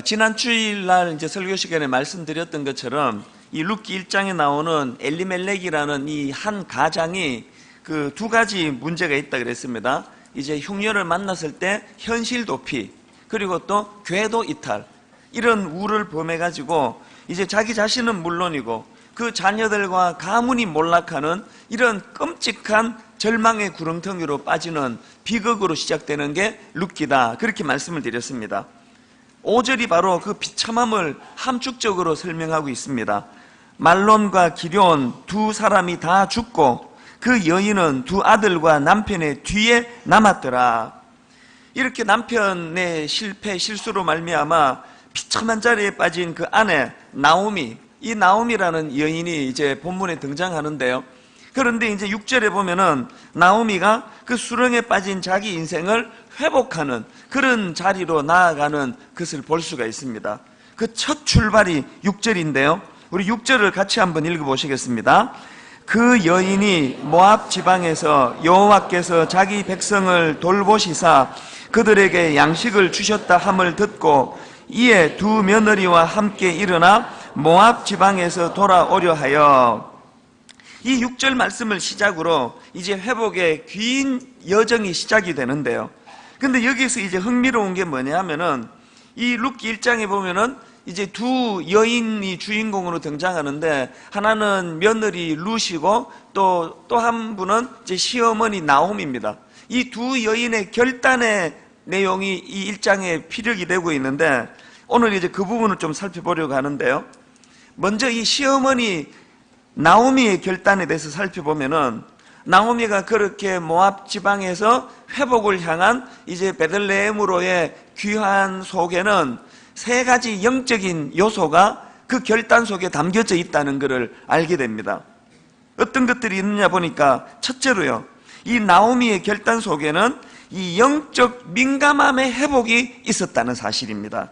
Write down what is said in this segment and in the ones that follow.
지난 주일날 이제 설교 시간에 말씀드렸던 것처럼 이 룻기 1장에 나오는 엘리멜렉이라는 이 한 가장이 그 두 가지 문제가 있다 그랬습니다. 이제 흉년을 만났을 때 현실 도피, 그리고 또 궤도 이탈, 이런 우를 범해가지고 이제 자기 자신은 물론이고 그 자녀들과 가문이 몰락하는 이런 끔찍한 절망의 구렁텅이로 빠지는 비극으로 시작되는 게 룻기다, 그렇게 말씀을 드렸습니다. 5절이 바로 그 비참함을 함축적으로 설명하고 있습니다. 말론과 기럨 두 사람이 다 죽고 그 여인은 두 아들과 남편의 뒤에 남았더라. 이렇게 남편의 실수로 말미암아 비참한 자리에 빠진 그 아내 나오미, 이 나오미라는 여인이 이제 본문에 등장하는데요. 그런데 이제 6절에 보면은 나오미가 그 수렁에 빠진 자기 인생을 회복하는 그런 자리로 나아가는 것을 볼 수가 있습니다. 그 첫 출발이 6절인데요. 우리 6절을 같이 한번 읽어보시겠습니다. 그 여인이 모압 지방에서 여호와께서 자기 백성을 돌보시사 그들에게 양식을 주셨다 함을 듣고 이에 두 며느리와 함께 일어나 모압 지방에서 돌아오려 하여. 이 6절 말씀을 시작으로 이제 회복의 긴 여정이 시작이 되는데요. 근데 여기서 이제 흥미로운 게 뭐냐 하면은 이 룻기 1장에 보면은 이제 두 여인이 주인공으로 등장하는데 하나는 며느리 룻이고 또 한 분은 이제 시어머니 나옴입니다. 이 두 여인의 결단의 내용이 이 1장에 피력이 되고 있는데 오늘 이제 그 부분을 좀 살펴보려고 하는데요. 먼저 이 시어머니 나오미의 결단에 대해서 살펴보면은 나오미가 그렇게 모압 지방에서 회복을 향한 이제 베들레헴으로의 귀환 속에는 세 가지 영적인 요소가 그 결단 속에 담겨져 있다는 것을 알게 됩니다. 어떤 것들이 있느냐 보니까 첫째로요, 이 나오미의 결단 속에는 이 영적 민감함의 회복이 있었다는 사실입니다.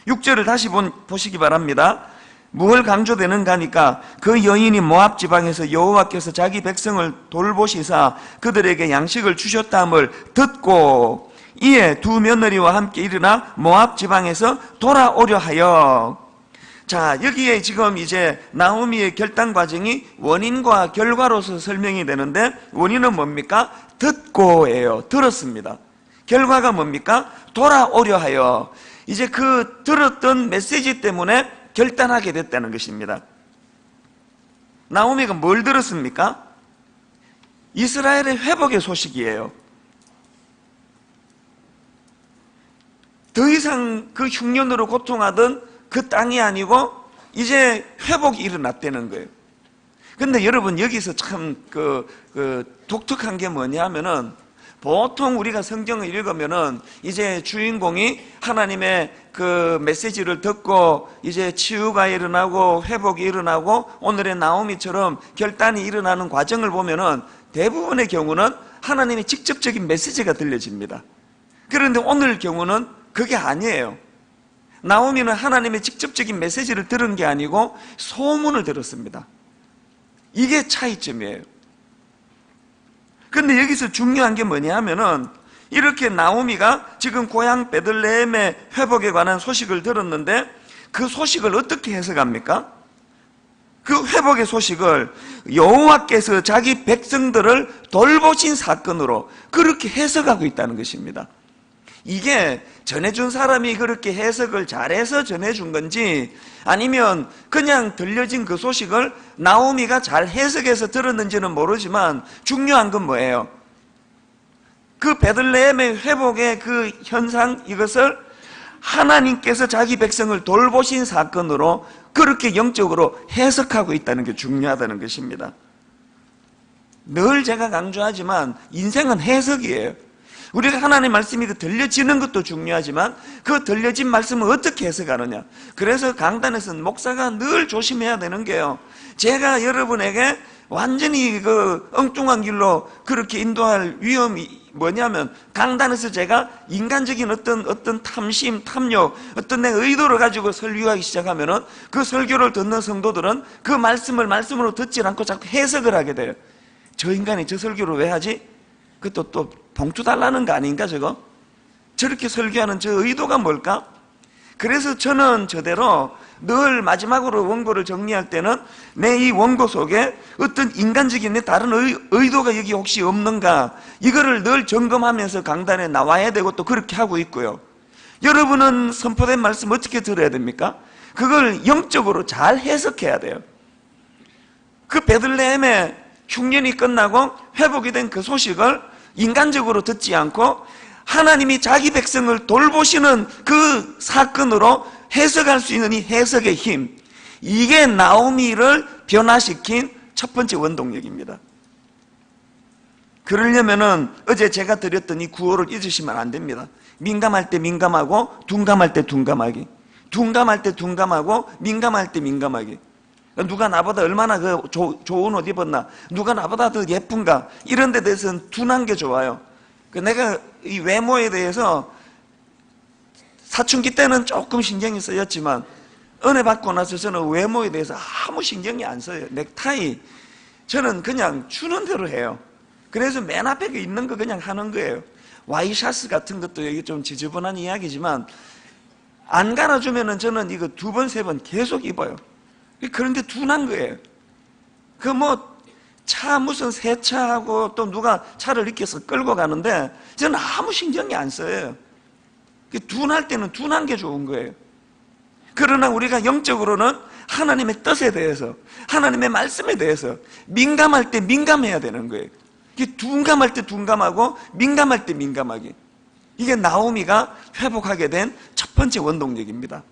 6절을 다시 보시기 바랍니다. 뭘 강조되는가 하니까 그 여인이 모압 지방에서 여호와께서 자기 백성을 돌보시사 그들에게 양식을 주셨다함을 듣고 이에 두 며느리와 함께 일어나 모압 지방에서 돌아오려 하여. 자, 여기에 지금 이제 나오미의 결단 과정이 원인과 결과로서 설명이 되는데 원인은 뭡니까? 듣고예요. 들었습니다. 결과가 뭡니까? 돌아오려 하여. 이제 그 들었던 메시지 때문에 결단하게 됐다는 것입니다. 나오미가 뭘 들었습니까? 이스라엘의 회복의 소식이에요. 더 이상 그 흉년으로 고통하던 그 땅이 아니고 이제 회복이 일어났다는 거예요. 근데 여러분 여기서 참 독특한 게 뭐냐 하면은 보통 우리가 성경을 읽으면은 이제 주인공이 하나님의 그 메시지를 듣고 이제 치유가 일어나고 회복이 일어나고 오늘의 나오미처럼 결단이 일어나는 과정을 보면은 대부분의 경우는 하나님의 직접적인 메시지가 들려집니다. 그런데 오늘 경우는 그게 아니에요. 나오미는 하나님의 직접적인 메시지를 들은 게 아니고 소문을 들었습니다. 이게 차이점이에요. 근데 여기서 중요한 게 뭐냐 하면은 이렇게 나오미가 지금 고향 베들레헴의 회복에 관한 소식을 들었는데 그 소식을 어떻게 해석합니까? 그 회복의 소식을 여호와께서 자기 백성들을 돌보신 사건으로 그렇게 해석하고 있다는 것입니다. 이게 전해준 사람이 그렇게 해석을 잘해서 전해준 건지 아니면 그냥 들려진 그 소식을 나오미가 잘 해석해서 들었는지는 모르지만 중요한 건 뭐예요? 그 베들레헴의 회복의 그 현상, 이것을 하나님께서 자기 백성을 돌보신 사건으로 그렇게 영적으로 해석하고 있다는 게 중요하다는 것입니다. 늘 제가 강조하지만 인생은 해석이에요. 우리가 하나님의 말씀이 들려지는 것도 중요하지만 그 들려진 말씀을 어떻게 해석하느냐. 그래서 강단에서 목사가 늘 조심해야 되는 게요, 제가 여러분에게 완전히 그 엉뚱한 길로 그렇게 인도할 위험이 뭐냐면 강단에서 제가 인간적인 어떤 탐심, 탐욕, 어떤 내 의도를 가지고 설교하기 시작하면은 그 설교를 듣는 성도들은 그 말씀을 말씀으로 듣지 않고 자꾸 해석을 하게 돼요. 저 인간이 저 설교를 왜 하지? 그것도 또 봉투 달라는 거 아닌가 저거? 저렇게 설교하는 저 의도가 뭘까? 그래서 저는 저대로 늘 마지막으로 원고를 정리할 때는 내 이 원고 속에 어떤 인간적인 내 다른 의도가 여기 혹시 없는가, 이거를 늘 점검하면서 강단에 나와야 되고 또 그렇게 하고 있고요. 여러분은 선포된 말씀 어떻게 들어야 됩니까? 그걸 영적으로 잘 해석해야 돼요. 그 베들레헴의 흉년이 끝나고 회복이 된 그 소식을 인간적으로 듣지 않고 하나님이 자기 백성을 돌보시는 그 사건으로 해석할 수 있는 이 해석의 힘, 이게 나오미를 변화시킨 첫 번째 원동력입니다. 그러려면은 어제 제가 드렸던 이 구호를 잊으시면 안 됩니다. 민감할 때 민감하고, 둔감할 때 둔감하기, 둔감할 때 둔감하고, 민감할 때 민감하기. 누가 나보다 얼마나 좋은 옷 입었나, 누가 나보다 더 예쁜가, 이런 데 대해서는 둔한 게 좋아요. 내가 이 외모에 대해서 사춘기 때는 조금 신경이 쓰였지만 은혜 받고 나서 저는 외모에 대해서 아무 신경이 안 써요. 넥타이 저는 그냥 주는 대로 해요. 그래서 맨 앞에 있는 거 그냥 하는 거예요. 와이셔츠 같은 것도 이게 좀 지저분한 이야기지만 안 갈아주면은 저는 이거 2번, 3번 계속 입어요. 그런데 둔한 거예요. 차 무슨 세차하고 또 누가 차를 이렇게 해서 끌고 가는데 저는 아무 신경이 안 써요. 둔할 때는 둔한 게 좋은 거예요. 그러나 우리가 영적으로는 하나님의 뜻에 대해서, 하나님의 말씀에 대해서 민감할 때 민감해야 되는 거예요. 둔감할 때 둔감하고 민감할 때 민감하게. 이게 나오미가 회복하게 된 첫 번째 원동력입니다.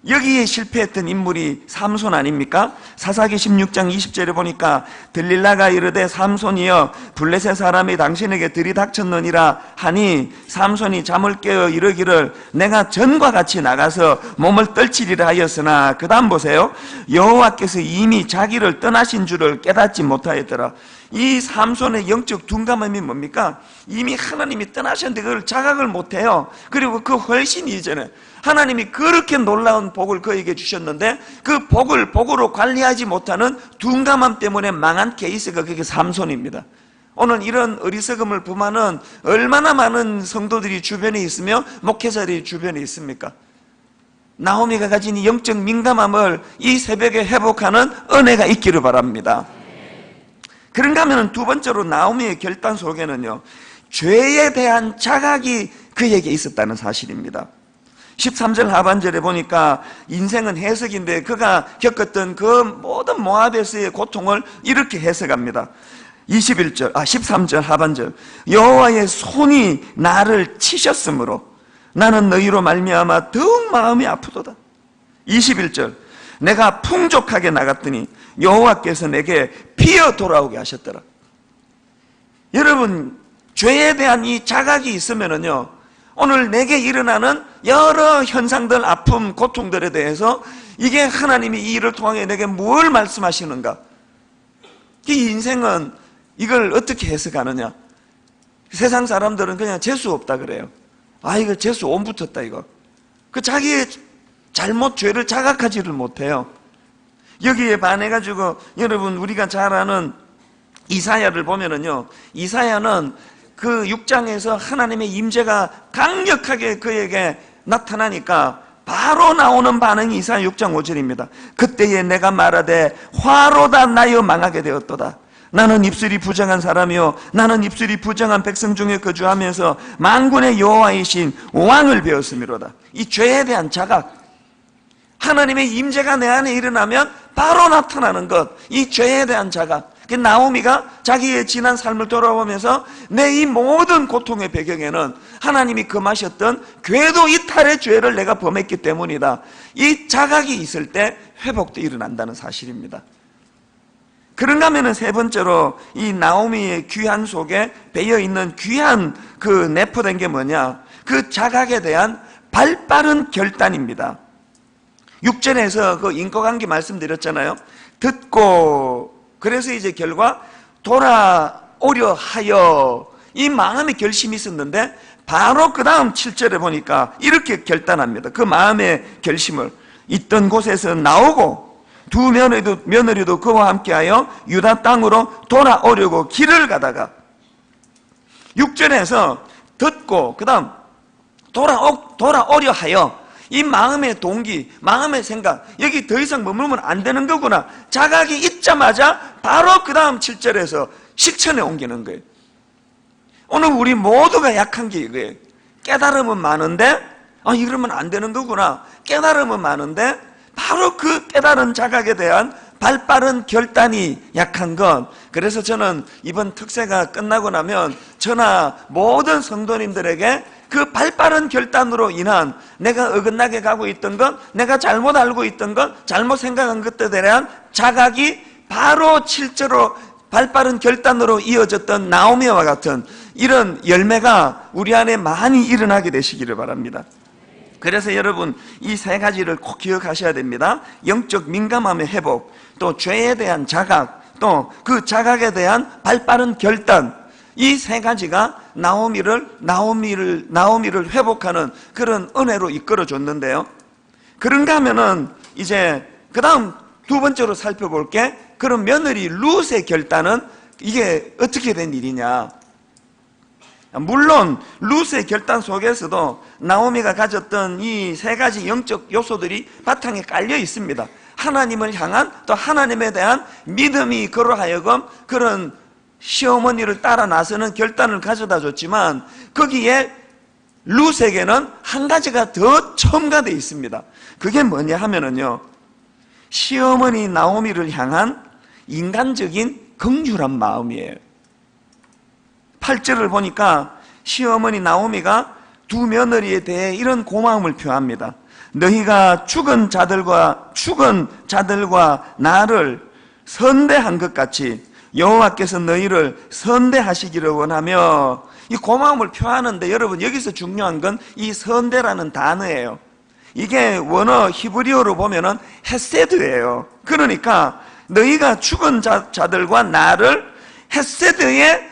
여기에 실패했던 인물이 삼손 아닙니까? 사사기 16장 20절에 보니까 들릴라가 이르되 삼손이여 블레셋 사람이 당신에게 들이닥쳤느니라 하니 삼손이 잠을 깨어 이르기를 내가 전과 같이 나가서 몸을 떨치리라 하였으나 그 다음 보세요. 여호와께서 이미 자기를 떠나신 줄을 깨닫지 못하였더라. 이 삼손의 영적 둔감함이 뭡니까? 이미 하나님이 떠나셨는데 그걸 자각을 못해요. 그리고 그 훨씬 이전에 하나님이 그렇게 놀라운 복을 그에게 주셨는데 그 복을 복으로 관리하지 못하는 둔감함 때문에 망한 케이스가 그게 삼손입니다. 오늘 이런 어리석음을 범하는 얼마나 많은 성도들이 주변에 있으며 목회자들이 주변에 있습니까? 나오미가 가진 이 영적 민감함을 이 새벽에 회복하는 은혜가 있기를 바랍니다. 그런가 하면 두 번째로 나오미의 결단 속에는요, 죄에 대한 자각이 그에게 있었다는 사실입니다. 13절 하반절에 보니까 인생은 해석인데 그가 겪었던 그 모든 모압에서의 고통을 이렇게 해석합니다. 13절 하반절, 여호와의 손이 나를 치셨으므로 나는 너희로 말미암아 더욱 마음이 아프도다. 21절, 내가 풍족하게 나갔더니 여호와께서 내게 피어 돌아오게 하셨더라. 여러분, 죄에 대한 이 자각이 있으면은요, 오늘 내게 일어나는 여러 현상들, 아픔, 고통들에 대해서 이게 하나님이 이 일을 통해 내게 뭘 말씀하시는가? 이 인생은 이걸 어떻게 해석하느냐? 세상 사람들은 그냥 재수 없다 그래요. 이거 재수 온 붙었다 이거. 자기의 잘못, 죄를 자각하지를 못해요. 여기에 반해가지고 여러분 우리가 잘 아는 이사야를 보면은요, 이사야는 그 6장에서 하나님의 임재가 강력하게 그에게 나타나니까 바로 나오는 반응이 이사야 6장 5절입니다. 그때에 내가 말하되 화로다 나여 망하게 되었도다. 나는 입술이 부정한 사람이요 나는 입술이 부정한 백성 중에 거주하면서 만군의 여호와이신 왕을 배웠음이로다. 이 죄에 대한 자각, 하나님의 임재가 내 안에 일어나면 바로 나타나는 것, 이 죄에 대한 자각. 나오미가 자기의 지난 삶을 돌아보면서 내 이 모든 고통의 배경에는 하나님이 금하셨던 궤도 이탈의 죄를 내가 범했기 때문이다. 이 자각이 있을 때 회복도 일어난다는 사실입니다. 그런가 하면 세 번째로 이 나오미의 귀한 속에 배어있는 귀한 그 내포된 게 뭐냐? 그 자각에 대한 발빠른 결단입니다. 6절에서 그 인과관계 말씀드렸잖아요. 듣고 그래서 이제 결과 돌아오려 하여 이 마음의 결심이 있었는데 바로 그 다음 7절에 보니까 이렇게 결단합니다. 그 마음의 결심을 있던 곳에서 나오고 두 며느리도 그와 함께하여 유다 땅으로 돌아오려고 길을 가다가 6절에서 듣고 그 다음 돌아오려 하여 이 마음의 동기, 마음의 생각, 여기 더 이상 머물면 안 되는 거구나. 자각이 있자마자 바로 그 다음 7절에서 실천에 옮기는 거예요. 오늘 우리 모두가 약한 게 이거예요. 깨달음은 많은데 이러면 안 되는 거구나. 깨달음은 많은데 바로 그 깨달은 자각에 대한 발빠른 결단이 약한 것. 그래서 저는 이번 특세가 끝나고 나면 저나 모든 성도님들에게 그 발빠른 결단으로 인한 내가 어긋나게 가고 있던 것, 내가 잘못 알고 있던 것, 잘못 생각한 것들에 대한 자각이 바로 실제로 발빠른 결단으로 이어졌던 나오미와 같은 이런 열매가 우리 안에 많이 일어나게 되시기를 바랍니다. 그래서 여러분 이 세 가지를 꼭 기억하셔야 됩니다. 영적 민감함의 회복, 또 죄에 대한 자각, 또 그 자각에 대한 발빠른 결단, 이 세 가지가 나오미를 회복하는 그런 은혜로 이끌어 줬는데요. 그런가 하면은 이제 그 다음 두 번째로 살펴볼게. 그럼 며느리 룻의 결단은 이게 어떻게 된 일이냐? 물론 룻의 결단 속에서도 나오미가 가졌던 이 세 가지 영적 요소들이 바탕에 깔려 있습니다. 하나님을 향한, 또 하나님에 대한 믿음이 그로 하여금 그런 시어머니를 따라 나서는 결단을 가져다 줬지만, 거기에 룻에게는 한 가지가 더 첨가되어 있습니다. 그게 뭐냐 하면은요, 시어머니 나오미를 향한 인간적인 긍휼한 마음이에요. 8절을 보니까 시어머니 나오미가 두 며느리에 대해 이런 고마움을 표합니다. 너희가 죽은 자들과 나를 선대한 것 같이 여호와께서 너희를 선대하시기를 원하며, 이 고마움을 표하는데 여러분 여기서 중요한 건 이 선대라는 단어예요. 이게 원어 히브리어로 보면은 헤세드예요. 그러니까 너희가 죽은 자들과 나를 헤세드의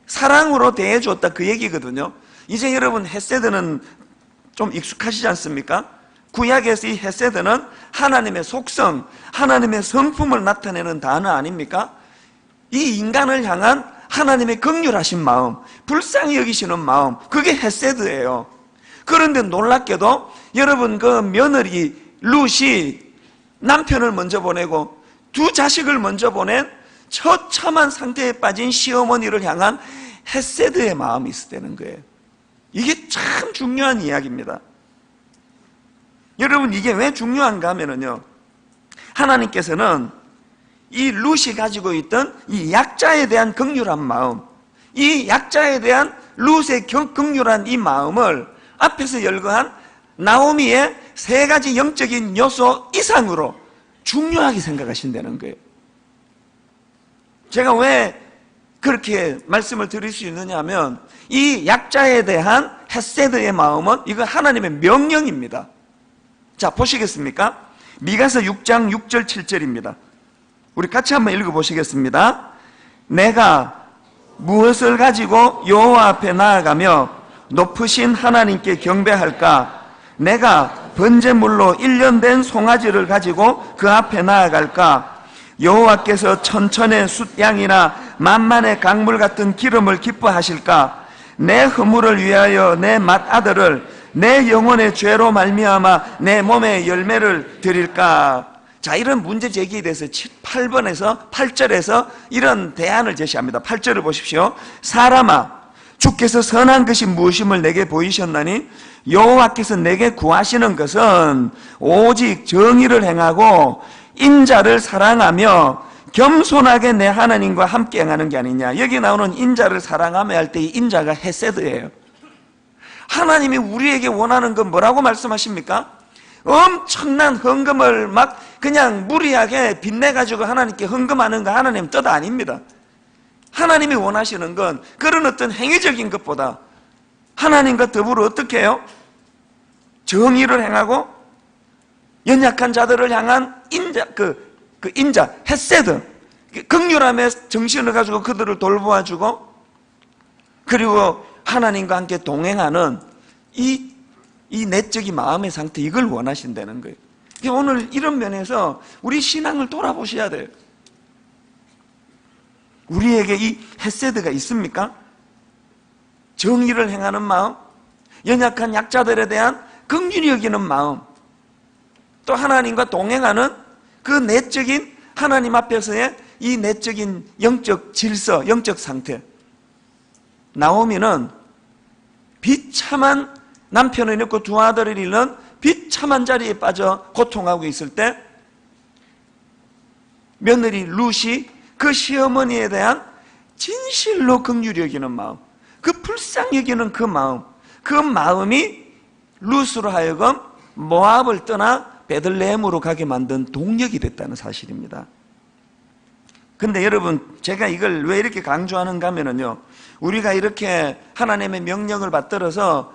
사랑으로 대해줬다, 그 얘기거든요. 이제 여러분 헤세드는 좀 익숙하시지 않습니까? 구약에서 이 헤세드는 하나님의 속성, 하나님의 성품을 나타내는 단어 아닙니까? 이 인간을 향한 하나님의 긍휼하신 마음, 불쌍히 여기시는 마음, 그게 헤세드예요. 그런데 놀랍게도 여러분 그 며느리 룻이 남편을 먼저 보내고 두 자식을 먼저 보낸 처참한 상태에 빠진 시어머니를 향한 헤세드의 마음이 있었다는 거예요. 이게 참 중요한 이야기입니다. 여러분 이게 왜 중요한가 하면은요, 하나님께서는 이 룻이 가지고 있던 이 약자에 대한 긍휼한 마음, 이 약자에 대한 룻의 긍휼한 이 마음을 앞에서 열거한 나오미의 세 가지 영적인 요소 이상으로 중요하게 생각하신다는 거예요. 제가 왜 그렇게 말씀을 드릴 수 있느냐 하면, 이 약자에 대한 헤세드의 마음은 이거 하나님의 명령입니다. 자, 보시겠습니까? 미가서 6장 6절 7절입니다. 우리 같이 한번 읽어보시겠습니다. 내가 무엇을 가지고 여호와 앞에 나아가며 높으신 하나님께 경배할까? 내가 번제물로 1년 된 송아지를 가지고 그 앞에 나아갈까? 여호와께서 천천의 숫양이나 만만의 강물 같은 기름을 기뻐하실까? 내 허물을 위하여 내 맏아들을 내 영혼의 죄로 말미암아 내 몸의 열매를 드릴까? 자, 이런 문제 제기에 대해서 8절에서 이런 대안을 제시합니다. 8절을 보십시오. 사람아, 주께서 선한 것이 무엇임을 내게 보이셨나니 여호와께서 내게 구하시는 것은 오직 정의를 행하고 인자를 사랑하며 겸손하게 내 하나님과 함께 행하는 게 아니냐. 여기 나오는 인자를 사랑하며 할 때 이 인자가 헤세드예요. 하나님이 우리에게 원하는 건 뭐라고 말씀하십니까? 엄청난 헌금을 막 그냥 무리하게 빚내가지고 하나님께 헌금하는 거 하나님 뜻 아닙니다. 하나님이 원하시는 건 그런 어떤 행위적인 것보다 하나님과 더불어 어떻게 해요? 정의를 행하고 연약한 자들을 향한 인자, 인자, 헤세드, 긍휼함의 정신을 가지고 그들을 돌보아주고, 그리고 하나님과 함께 동행하는 이 내적인 마음의 상태, 이걸 원하신다는 거예요. 오늘 이런 면에서 우리 신앙을 돌아보셔야 돼요. 우리에게 이 헤세드가 있습니까? 정의를 행하는 마음, 연약한 약자들에 대한 긍휼히 여기는 마음, 또 하나님과 동행하는 그 내적인 하나님 앞에서의 이 내적인 영적 질서, 영적 상태. 나오미는 비참한 남편을 잃고 두 아들을 잃는 비참한 자리에 빠져 고통하고 있을 때 며느리 룻이 그 시어머니에 대한 진실로 긍휼히 여기는 마음, 그 불쌍히 여기는 그 마음이 룻으로 하여금 모압을 떠나 베들레헴으로 가게 만든 동력이 됐다는 사실입니다. 근데 여러분, 제가 이걸 왜 이렇게 강조하는가 하면요, 우리가 이렇게 하나님의 명령을 받들어서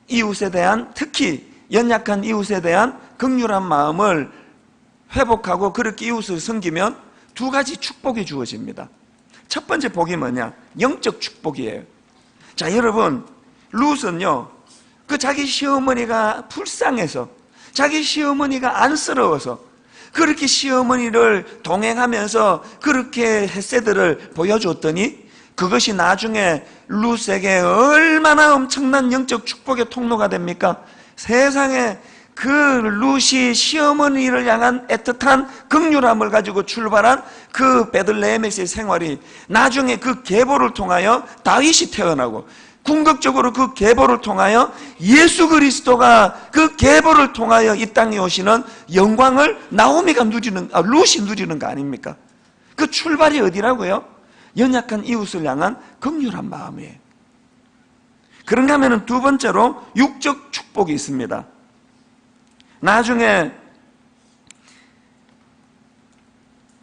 이웃에 대한, 특히 연약한 이웃에 대한 긍휼한 마음을 회복하고 그렇게 이웃을 섬기면 두 가지 축복이 주어집니다. 첫 번째 복이 뭐냐? 영적 축복이에요. 자, 여러분, 룻은요, 그 자기 시어머니가 불쌍해서, 자기 시어머니가 안쓰러워서 그렇게 시어머니를 동행하면서 그렇게 헤세드를 보여줬더니 그것이 나중에 룻에게 얼마나 엄청난 영적 축복의 통로가 됩니까? 세상에 그 룻이 시어머니를 향한 애틋한 긍휼함을 가지고 출발한 그 베들레헴에서의 생활이 나중에 그 계보를 통하여 다윗이 태어나고, 궁극적으로 그 계보를 통하여 예수 그리스도가 그 계보를 통하여 이 땅에 오시는 영광을 나오미가 룻이 누리는 거 아닙니까? 그 출발이 어디라고요? 연약한 이웃을 향한 긍휼한 마음이에요. 그런가 하면 두 번째로 육적 축복이 있습니다. 나중에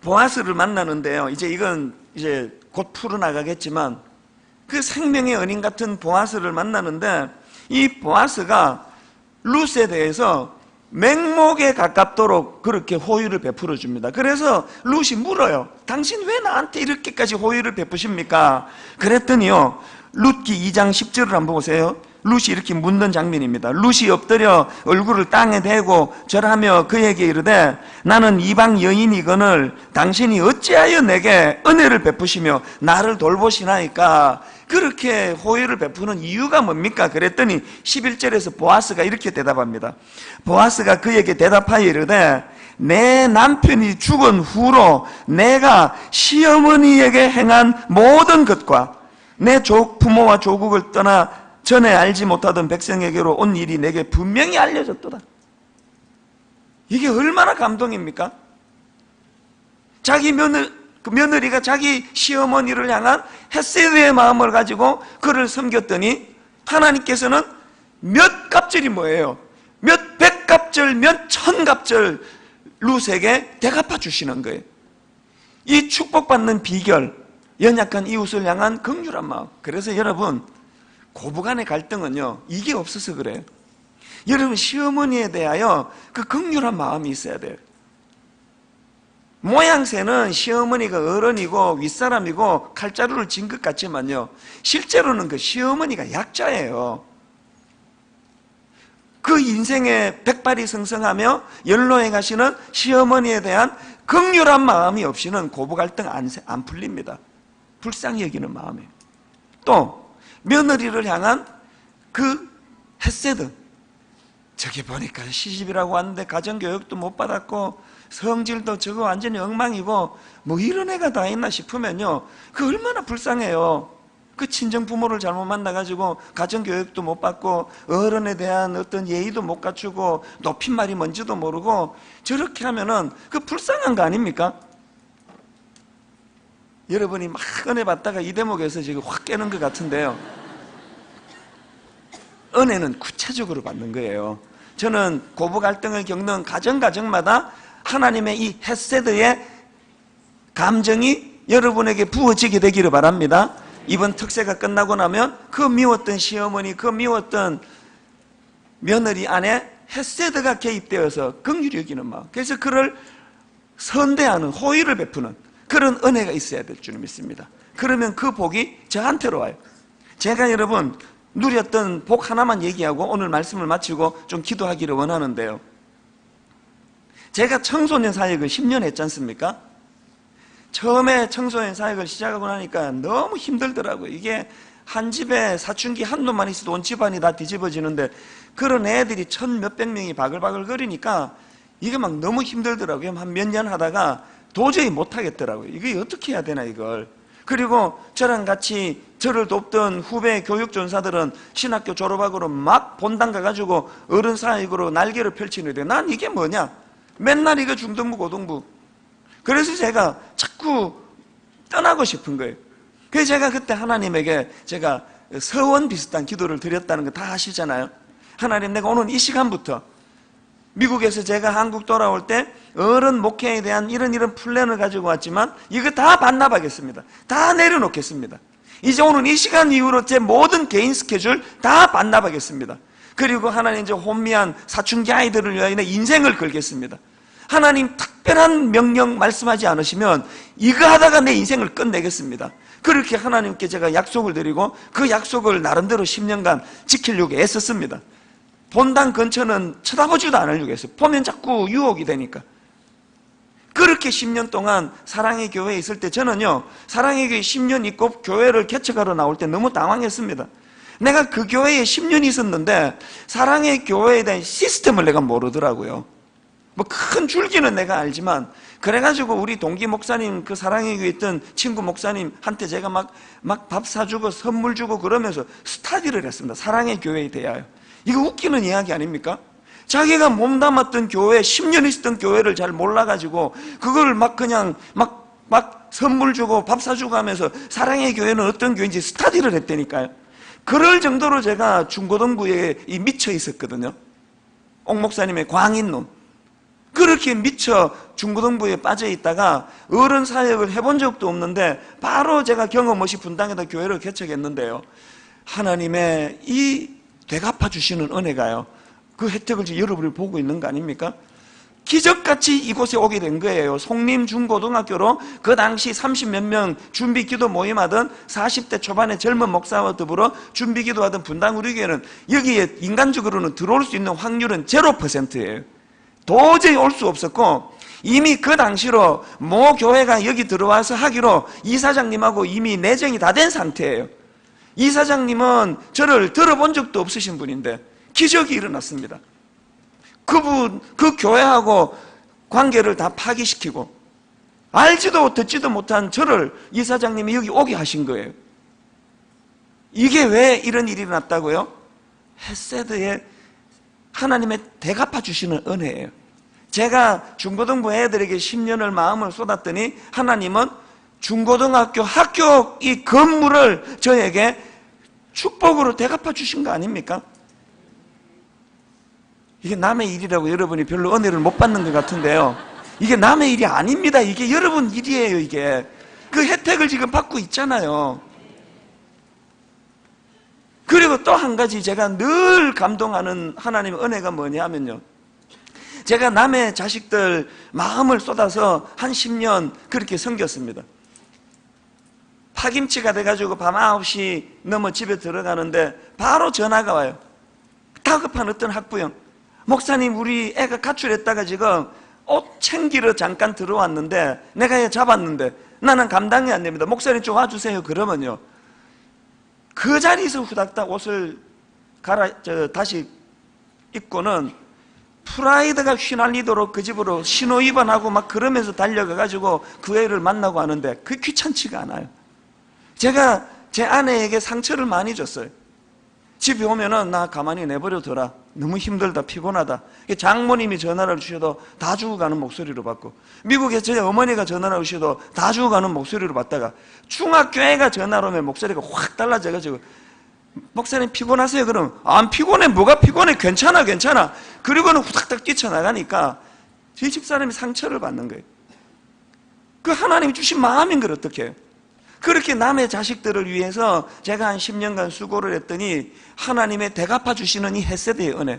보아스를 만나는데요, 이건 곧 풀어나가겠지만 그 생명의 은인 같은 보아스를 만나는데, 이 보아스가 룻에 대해서 맹목에 가깝도록 그렇게 호의를 베풀어 줍니다. 그래서 룻이 물어요. 당신 왜 나한테 이렇게까지 호의를 베푸십니까? 그랬더니요, 룻기 2장 10절을 한번 보세요. 룻이 이렇게 묻는 장면입니다. 룻이 엎드려 얼굴을 땅에 대고 절하며 그에게 이르되, 나는 이방 여인이거늘 당신이 어찌하여 내게 은혜를 베푸시며 나를 돌보시나이까? 그렇게 호의를 베푸는 이유가 뭡니까? 그랬더니 11절에서 보아스가 이렇게 대답합니다. 보아스가 그에게 대답하여 이르되, 내 남편이 죽은 후로 내가 시어머니에게 행한 모든 것과 내 부모와 조국을 떠나 전에 알지 못하던 백성에게로 온 일이 내게 분명히 알려졌도다. 이게 얼마나 감동입니까? 자기 며느리가 자기 시어머니를 향한 헤세드의 마음을 가지고 그를 섬겼더니 하나님께서는 몇 갑절이 뭐예요? 몇 백갑절, 몇 천갑절 룻에게 대갚아 주시는 거예요. 이 축복받는 비결, 연약한 이웃을 향한 긍휼한 마음. 그래서 여러분, 고부간의 갈등은요, 이게 없어서 그래요. 여러분, 시어머니에 대하여 그 긍휼한 마음이 있어야 돼요. 모양새는 시어머니가 어른이고 윗사람이고 칼자루를 진 것 같지만요, 실제로는 그 시어머니가 약자예요. 그 인생에 백발이 성성하며 연로해 가시는 시어머니에 대한 긍휼한 마음이 없이는 고부 갈등 안 풀립니다. 불쌍히 여기는 마음이에요. 또 며느리를 향한 그 헤세드, 저기 보니까 시집이라고 왔는데 가정교육도 못 받았고 성질도 저거 완전히 엉망이고 뭐 이런 애가 다 있나 싶으면요, 그 얼마나 불쌍해요. 그 친정부모를 잘못 만나가지고 가정교육도 못 받고 어른에 대한 어떤 예의도 못 갖추고 높임말이 뭔지도 모르고 저렇게 하면은 그 불쌍한 거 아닙니까? 여러분이 막 은혜 받다가 이 대목에서 지금 확 깨는 것 같은데요, 은혜는 구체적으로 받는 거예요. 저는 고부 갈등을 겪는 가정마다 하나님의 이 헤세드의 감정이 여러분에게 부어지게 되기를 바랍니다. 이번 특세가 끝나고 나면 그 미웠던 시어머니, 그 미웠던 며느리 안에 헤세드가 개입되어서 긍휼히 여기는 마음, 그래서 그를 선대하는, 호의를 베푸는 그런 은혜가 있어야 될 줄 믿습니다. 그러면 그 복이 저한테로 와요. 제가 여러분 누렸던 복 하나만 얘기하고 오늘 말씀을 마치고 좀 기도하기를 원하는데요, 제가 청소년 사역을 10년 했지 않습니까? 처음에 청소년 사역을 시작하고 나니까 너무 힘들더라고요. 이게 한 집에 사춘기 한놈만 있어도 온 집안이 다 뒤집어지는데 그런 애들이 천 몇백 명이 바글바글 거리니까 이게 막 너무 힘들더라고요. 한 몇 년 하다가 도저히 못하겠더라고요. 이게 어떻게 해야 되나 이걸. 그리고 저랑 같이 저를 돕던 후배 교육전사들은 신학교 졸업하고로 막 본당 가가지고 어른 사역으로 날개를 펼치는데 난 이게 뭐냐? 맨날 이거 중등부 고등부. 그래서 제가 자꾸 떠나고 싶은 거예요. 그래서 제가 그때 하나님에게 제가 서원 비슷한 기도를 드렸다는 거 다 아시잖아요. 하나님, 내가 오늘 이 시간부터 미국에서 제가 한국 돌아올 때 어른 목회에 대한 이런 플랜을 가지고 왔지만 이거 다 반납하겠습니다. 다 내려놓겠습니다. 이제 오늘 이 시간 이후로 제 모든 개인 스케줄 다 반납하겠습니다. 그리고 하나님, 이제 혼미한 사춘기 아이들을 위하여 내 인생을 걸겠습니다. 하나님 특별한 명령 말씀하지 않으시면 이거 하다가 내 인생을 끝내겠습니다. 그렇게 하나님께 제가 약속을 드리고 그 약속을 나름대로 10년간 지키려고 애썼습니다. 본당 근처는 쳐다보지도 않으려고 했어요. 보면 자꾸 유혹이 되니까. 그렇게 10년 동안 사랑의 교회에 있을 때 저는요, 사랑의 교회 10년 있고 교회를 개척하러 나올 때 너무 당황했습니다. 내가 그 교회에 10년 있었는데 사랑의 교회에 대한 시스템을 내가 모르더라고요. 뭐 큰 줄기는 내가 알지만, 그래가지고 우리 동기 목사님, 그 사랑의 교회에 있던 친구 목사님한테 제가 막 밥 사주고 선물 주고 그러면서 스터디를 했습니다. 사랑의 교회에 대하여. 이거 웃기는 이야기 아닙니까? 자기가 몸담았던 교회, 10년 있었던 교회를 잘 몰라가지고 그걸 막 그냥 막 선물 주고 밥 사주고 하면서 사랑의 교회는 어떤 교회인지 스터디를 했다니까요. 그럴 정도로 제가 중고등부에 미쳐 있었거든요. 옥 목사님의 광인론. 그렇게 미쳐 중고등부에 빠져 있다가 어른 사역을 해본 적도 없는데 바로 제가 경험 없이 분당에다 교회를 개척했는데요, 하나님의 이 되갚아 주시는 은혜가요, 그 혜택을 지금 여러분이 보고 있는 거 아닙니까? 기적같이 이곳에 오게 된 거예요. 송림 중고등학교로 그 당시 30몇 명 준비기도 모임하던 40대 초반의 젊은 목사와 더불어 준비기도하던 분당 우리 교회는 여기에 인간적으로는 들어올 수 있는 확률은 0%예요. 도저히 올 수 없었고, 이미 그 당시로 모 교회가 여기 들어와서 하기로 이사장님하고 이미 내정이 다 된 상태예요. 이사장님은 저를 들어본 적도 없으신 분인데 기적이 일어났습니다. 그분, 그 교회하고 관계를 다 파기시키고 알지도 듣지도 못한 저를 이사장님이 여기 오게 하신 거예요. 이게 왜 이런 일이 일어났다고요? 헤세드의 하나님의 되갚아 주시는 은혜예요. 제가 중고등부 애들에게 10년을 마음을 쏟았더니 하나님은 중고등학교 학교 이 건물을 저에게 축복으로 되갚아 주신 거 아닙니까? 이게 남의 일이라고 여러분이 별로 은혜를 못 받는 것 같은데요, 이게 남의 일이 아닙니다. 이게 여러분 일이에요. 이게 그 혜택을 지금 받고 있잖아요. 그리고 또 한 가지 제가 늘 감동하는 하나님의 은혜가 뭐냐면요, 제가 남의 자식들 마음을 쏟아서 한 10년 그렇게 섬겼습니다. 파김치가 돼가지고 밤 9시 넘어 집에 들어가는데 바로 전화가 와요. 다급한 어떤 학부형, 목사님 우리 애가 가출했다가 지금 옷 챙기러 잠깐 들어왔는데 내가 얘 잡았는데 나는 감당이 안 됩니다. 목사님 좀 와주세요. 그러면요, 그 자리에서 후닥닥 옷을 다시 입고는 프라이드가 휘날리도록 그 집으로 신호 위반하고 막 그러면서 달려가가지고 그 애를 만나고 하는데 그게 귀찮지가 않아요. 제가 제 아내에게 상처를 많이 줬어요. 집에 오면은 나 가만히 내버려둬라, 너무 힘들다, 피곤하다. 장모님이 전화를 주셔도 다 죽어가는 목소리로 받고, 미국에 제 어머니가 전화를 주셔도 다 죽어가는 목소리로 받다가 중학교애가 전화를 오면 목소리가 확 달라져가지고, 목사님 피곤하세요? 그럼 안 피곤해. 뭐가 피곤해? 괜찮아. 그리고는 후닥닥 뛰쳐나가니까 저희 집사람이 상처를 받는 거예요. 그 하나님이 주신 마음인 걸 어떻게 해요? 그렇게 남의 자식들을 위해서 제가 한 10년간 수고를 했더니 하나님의 되갚아 주시는 이 헤세드의 은혜,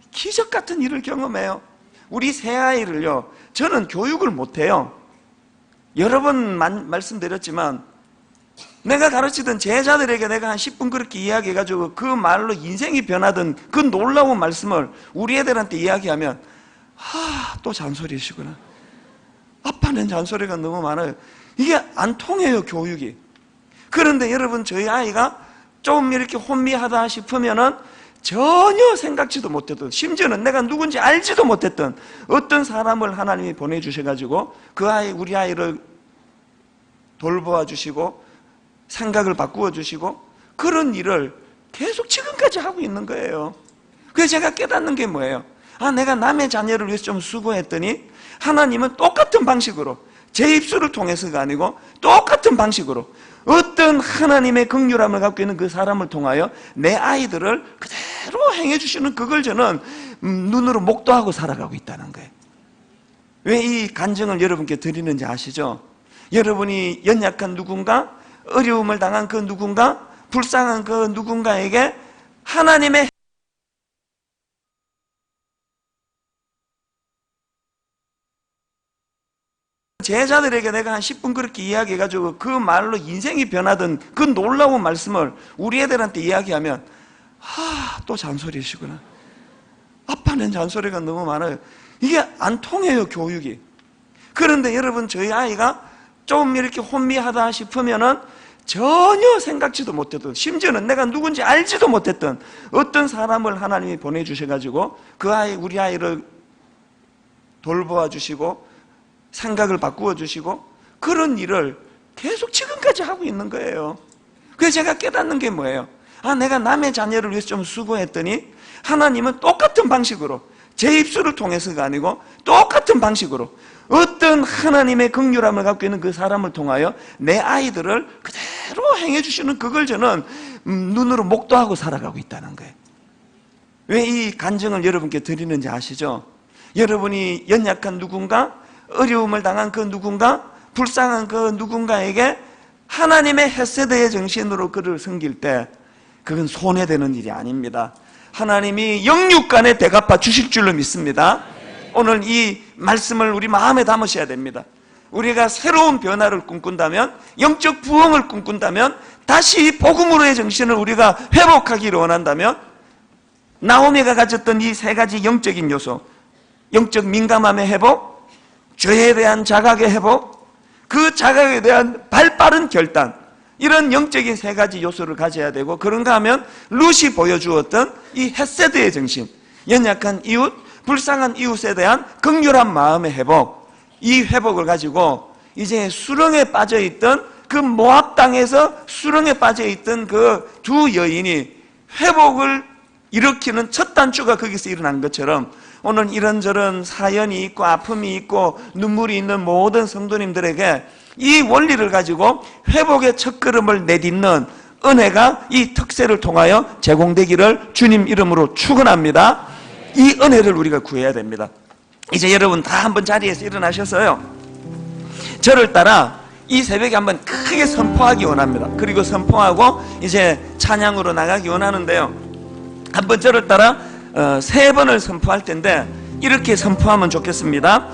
기적 같은 일을 경험해요. 우리 새 아이를요, 저는 교육을 못해요. 여러 번 말씀드렸지만 내가 가르치던 제자들에게 내가 한 10분 그렇게 이야기해가지고 그 말로 인생이 변하던 그 놀라운 말씀을 우리 애들한테 이야기하면 또 잔소리시구나, 아빠는 잔소리가 너무 많아요. 이게 안 통해요, 교육이. 그런데 여러분, 저희 아이가 좀 이렇게 혼미하다 싶으면은 전혀 생각지도 못했던, 심지어는 내가 누군지 알지도 못했던 어떤 사람을 하나님이 보내주셔가지고 그 아이, 우리 아이를 돌보아 주시고 생각을 바꾸어 주시고 그런 일을 계속 지금까지 하고 있는 거예요. 그래서 제가 깨닫는 게 뭐예요? 내가 남의 자녀를 위해서 좀 수고했더니 하나님은 똑같은 방식으로, 제 입술을 통해서가 아니고 똑같은 방식으로 어떤 하나님의 긍휼함을 갖고 있는 그 사람을 통하여 내 아이들을 그대로 행해주시는, 그걸 저는 눈으로 목도하고 살아가고 있다는 거예요. 왜 이 간증을 여러분께 드리는지 아시죠? 여러분이 연약한 누군가, 어려움을 당한 그 누군가, 불쌍한 그 누군가에게 하나님의 제자들에게 내가 한 10분 그렇게 이야기해가지고 그 말로 인생이 변하던 그 놀라운 말씀을 우리 애들한테 이야기하면 또 잔소리시구나. 아빠는 잔소리가 너무 많아요. 이게 안 통해요, 교육이. 그런데 여러분, 저희 아이가 좀 이렇게 혼미하다 싶으면은 전혀 생각지도 못했던, 심지어는 내가 누군지 알지도 못했던 어떤 사람을 하나님이 보내주셔가지고 그 아이, 우리 아이를 돌보아 주시고 생각을 바꾸어 주시고 그런 일을 계속 지금까지 하고 있는 거예요. 그래서 제가 깨닫는 게 뭐예요? 내가 남의 자녀를 위해서 좀 수고했더니 하나님은 똑같은 방식으로, 제 입술을 통해서가 아니고 똑같은 방식으로 어떤 하나님의 긍휼함을 갖고 있는 그 사람을 통하여 내 아이들을 그대로 행해주시는, 그걸 저는 눈으로 목도하고 살아가고 있다는 거예요. 왜 이 간증을 여러분께 드리는지 아시죠? 여러분이 연약한 누군가, 어려움을 당한 그 누군가, 불쌍한 그 누군가에게 하나님의 헤세드의 정신으로 그를 섬길 때 그건 손해되는 일이 아닙니다. 하나님이 영육간에 대갚아 주실 줄로 믿습니다. 오늘 이 말씀을 우리 마음에 담으셔야 됩니다. 우리가 새로운 변화를 꿈꾼다면, 영적 부흥을 꿈꾼다면, 다시 복음으로의 정신을 우리가 회복하기를 원한다면, 나오미가 가졌던 이 세 가지 영적인 요소, 영적 민감함의 회복, 죄에 대한 자각의 회복, 그 자각에 대한 발빠른 결단, 이런 영적인 세 가지 요소를 가져야 되고, 그런가 하면 룻이 보여주었던 이 헤세드의 정신, 연약한 이웃, 불쌍한 이웃에 대한 긍휼한 마음의 회복, 이 회복을 가지고 이제 수렁에 빠져있던, 그 모압 땅에서 수렁에 빠져있던 그 두 여인이 회복을 일으키는 첫 단추가 거기서 일어난 것처럼 오늘 이런저런 사연이 있고 아픔이 있고 눈물이 있는 모든 성도님들에게 이 원리를 가지고 회복의 첫걸음을 내딛는 은혜가 이 특세를 통하여 제공되기를 주님 이름으로 축원합니다. 이 은혜를 우리가 구해야 됩니다. 이제 여러분 다 한번 자리에서 일어나셔서요, 저를 따라 이 새벽에 한번 크게 선포하기 원합니다. 그리고 선포하고 이제 찬양으로 나가기 원하는데요, 한번 저를 따라 3번을 선포할 텐데 이렇게 선포하면 좋겠습니다.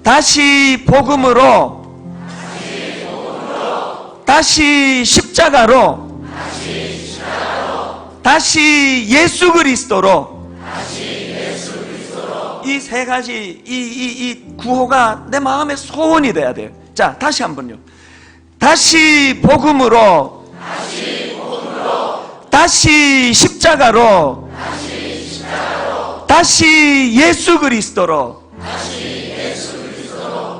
다시 복음으로, 다시 십자가로, 다시 예수 그리스도로, 이 세 가지 이 구호가 내 마음의 소원이 돼야 돼요. 자, 다시 한번요. 다시 복음으로, 다시 십자가로, 다시 예수 그리스도로.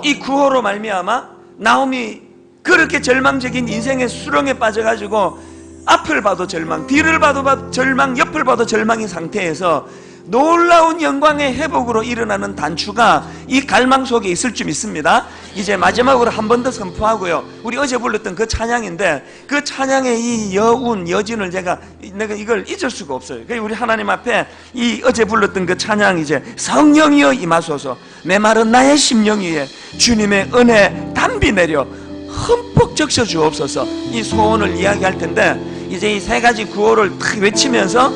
이 구호로 말미암아 나오미 그렇게 절망적인 인생의 수렁에 빠져가지고 앞을 봐도 절망, 뒤를 봐도 절망, 옆을 봐도 절망인 상태에서 놀라운 영광의 회복으로 일어나는 단추가 이 갈망 속에 있을 줄 믿습니다. 이제 마지막으로 한 번 더 선포하고요, 우리 어제 불렀던 그 찬양인데 그 찬양의 이 여운, 여진을 내가 이걸 잊을 수가 없어요. 그래서 우리 하나님 앞에 이 어제 불렀던 그 찬양, 이제 성령이여 임하소서, 메마른 나의 심령 위에 주님의 은혜 담비 내려 흠뻑 적셔 주옵소서, 이 소원을 이야기할 텐데 이제 이 세 가지 구호를 탁 외치면서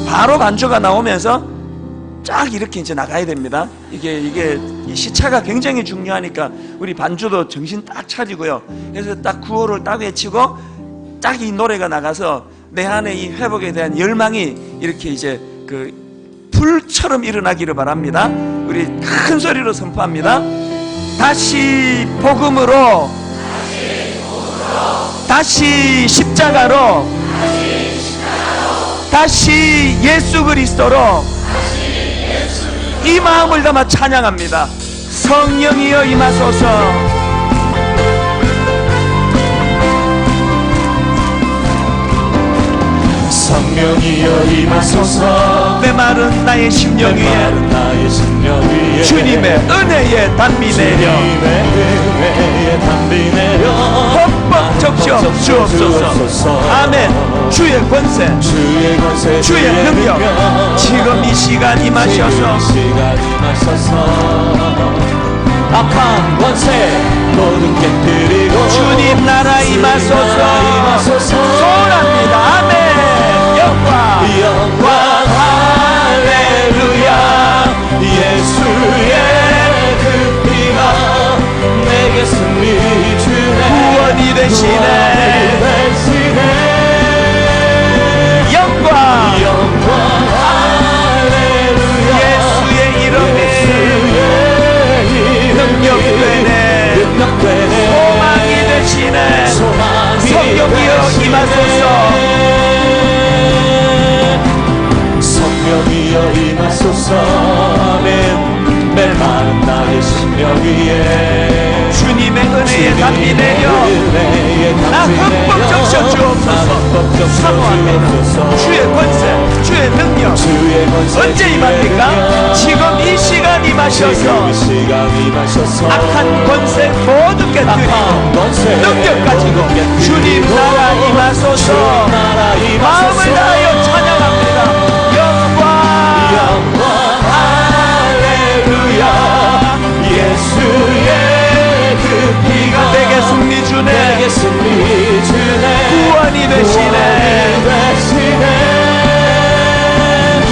바로 반주가 나오면서 쫙 이렇게 이제 나가야 됩니다. 이게 시차가 굉장히 중요하니까 우리 반주도 정신 딱 차리고요. 그래서 딱 구호를 딱 외치고 딱 이 노래가 나가서 내 안에 이 회복에 대한 열망이 이렇게 이제 그 불처럼 일어나기를 바랍니다. 우리 큰 소리로 선포합니다. 다시 복음으로, 다시 십자가로, 다시 예수 그리스도로 이 마음을 담아 찬양합니다. 성령이여 임하소서. 성령이여 임하소서. 메마른 나의 심령 위에 주님의 은혜의 단비 내려 흠뻑 적셔 주옵소서. 아멘. 주의 권세 주의 능력 지금 이 시간 임하셔서 악한 권세 모든 깨뜨리고 주님 나라 임하소서. 소원합니다. 아멘. 영광 할렐루야. 예수의 그 피가 내게 승리 주네. 구원이 되시네. 영광 할렐루야. 예수의 이름에 능력되네. 소망이 되시네. 성령이여 임하소서. 성령이여 임하소서. 아멘. 메마른 나의 심령 위에 주님의 은혜의 담비 내려 나 흠뻑 적셔 주옵소서. 사모합니다. 주의 권세 주의 능력 언제 임합니까? 지금 이 시간 임하셔서 악한 권세 모두 깨뜨리고 능력 가지고 주님 나라 임하소서. 마음을 다하여 찬양합니다. 영광 할렐루야. 예수의 그 피가 내게 승리 주네. 구원이 되시네.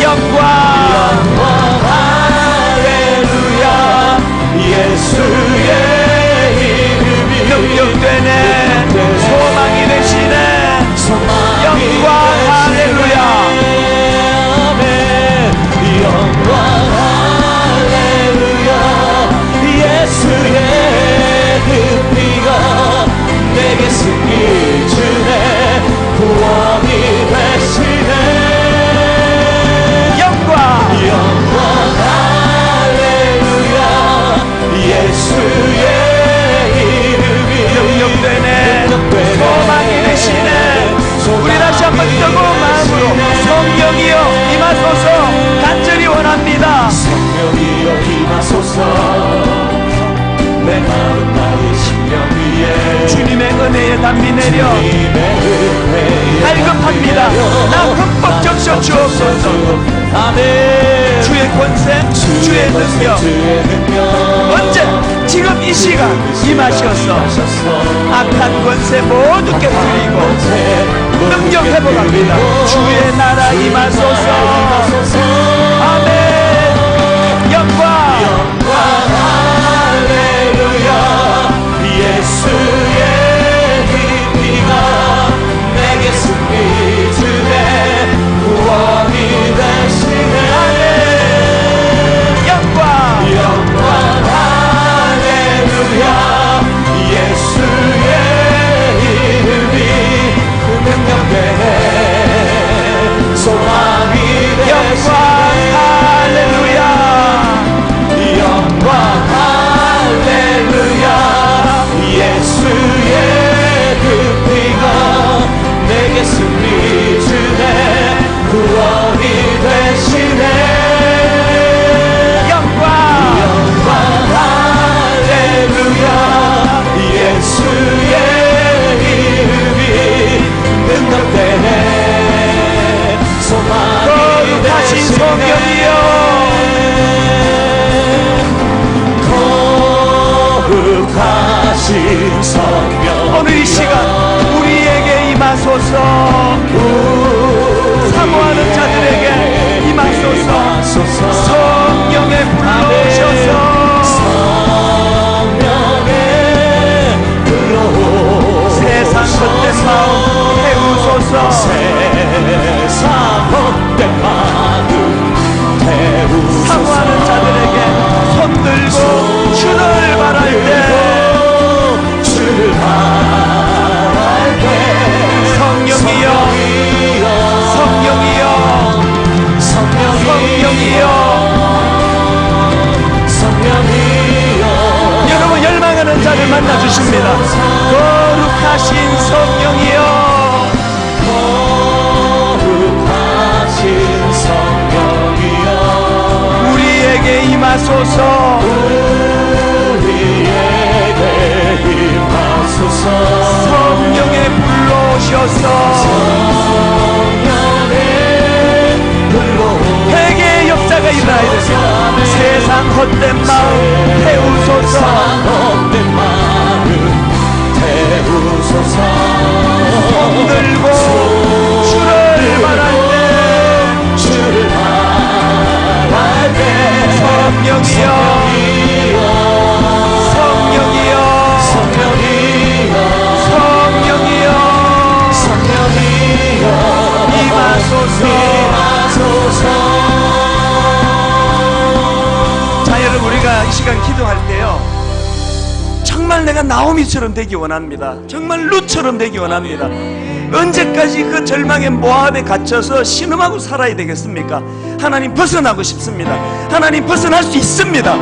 영광 할렐루야. 예수의 이름이 능력되네. 소망이 되시네. 영광 할렐루야. 영광 할렐루야. 예수의 그 피가 내게 승리 주네. 구원이 되시네. 영광 할렐루야. 예수의 이름이 능력되네. 소망이 되시네. 우리 다시 한번 뜨거운 마음으로 성령이여 임하소서 간절히 원합니다. 성령이여 임하소서. 메마른 나의 심령 위에 주님의 은혜의 담비 내려 발급합니다. 나 흠뻑 적셔 주옵소서. 아멘. 주의 권세 주의 능력 언제 지금 이 시간 임하셔서 악한 권세 모두 깨뜨리고 능력 회복합니다. 주의 나라 임하소서. 아멘. 영광 할렐루야. 예수의 피가 내게 승리 주네. 구원이 되시네. 영광 할렐루야. 예수의 이름이 능력되네. 소망이 되시네. 할렐루야. 영광 할렐루야. 예수의 그 피가 내게 승리 주네. 구원이 되시네. 영광 할렐루야. 예수의 이름이 능력되네. 소망이 거룩하신 되시네. 성령이여 거룩하신 성령 오늘 이 시간 우리에게 임하소서. 사모하는 자들에게 임하소서. 성령의 불로 오셔서 세상 헛된 마음 태우소서. 세상 헛된 마음 태우소서. 사모하는 자들에게 손 들고 주를 바랄 때 주를 바랄 때 성령이여 성령이여 여러분 열망하는 자를 만나 주십니다. 거룩하신 성령이여 거룩하신 성령이여 우리에게 임하소서 우리에게 임하소서 성령의 불로 오셔서 성령의 불로 회개의 역사가 일어나야 됩니다. 세상 헛된 마음 태우소서 헛된 마음 태우소서 손들고 주를 말할 때 주를 말할 때 성령이여 성령이여 성령이여 성령이여 임하소서. 자 여러분 우리가 이 시간 기도할 때요 정말 내가 나오미처럼 되기 원합니다. 정말 룻처럼 되기 원합니다. 언제까지 그 절망의 모압에 갇혀서 신음하고 살아야 되겠습니까? 하나님 벗어나고 싶습니다. 하나님 벗어날 수 있습니다.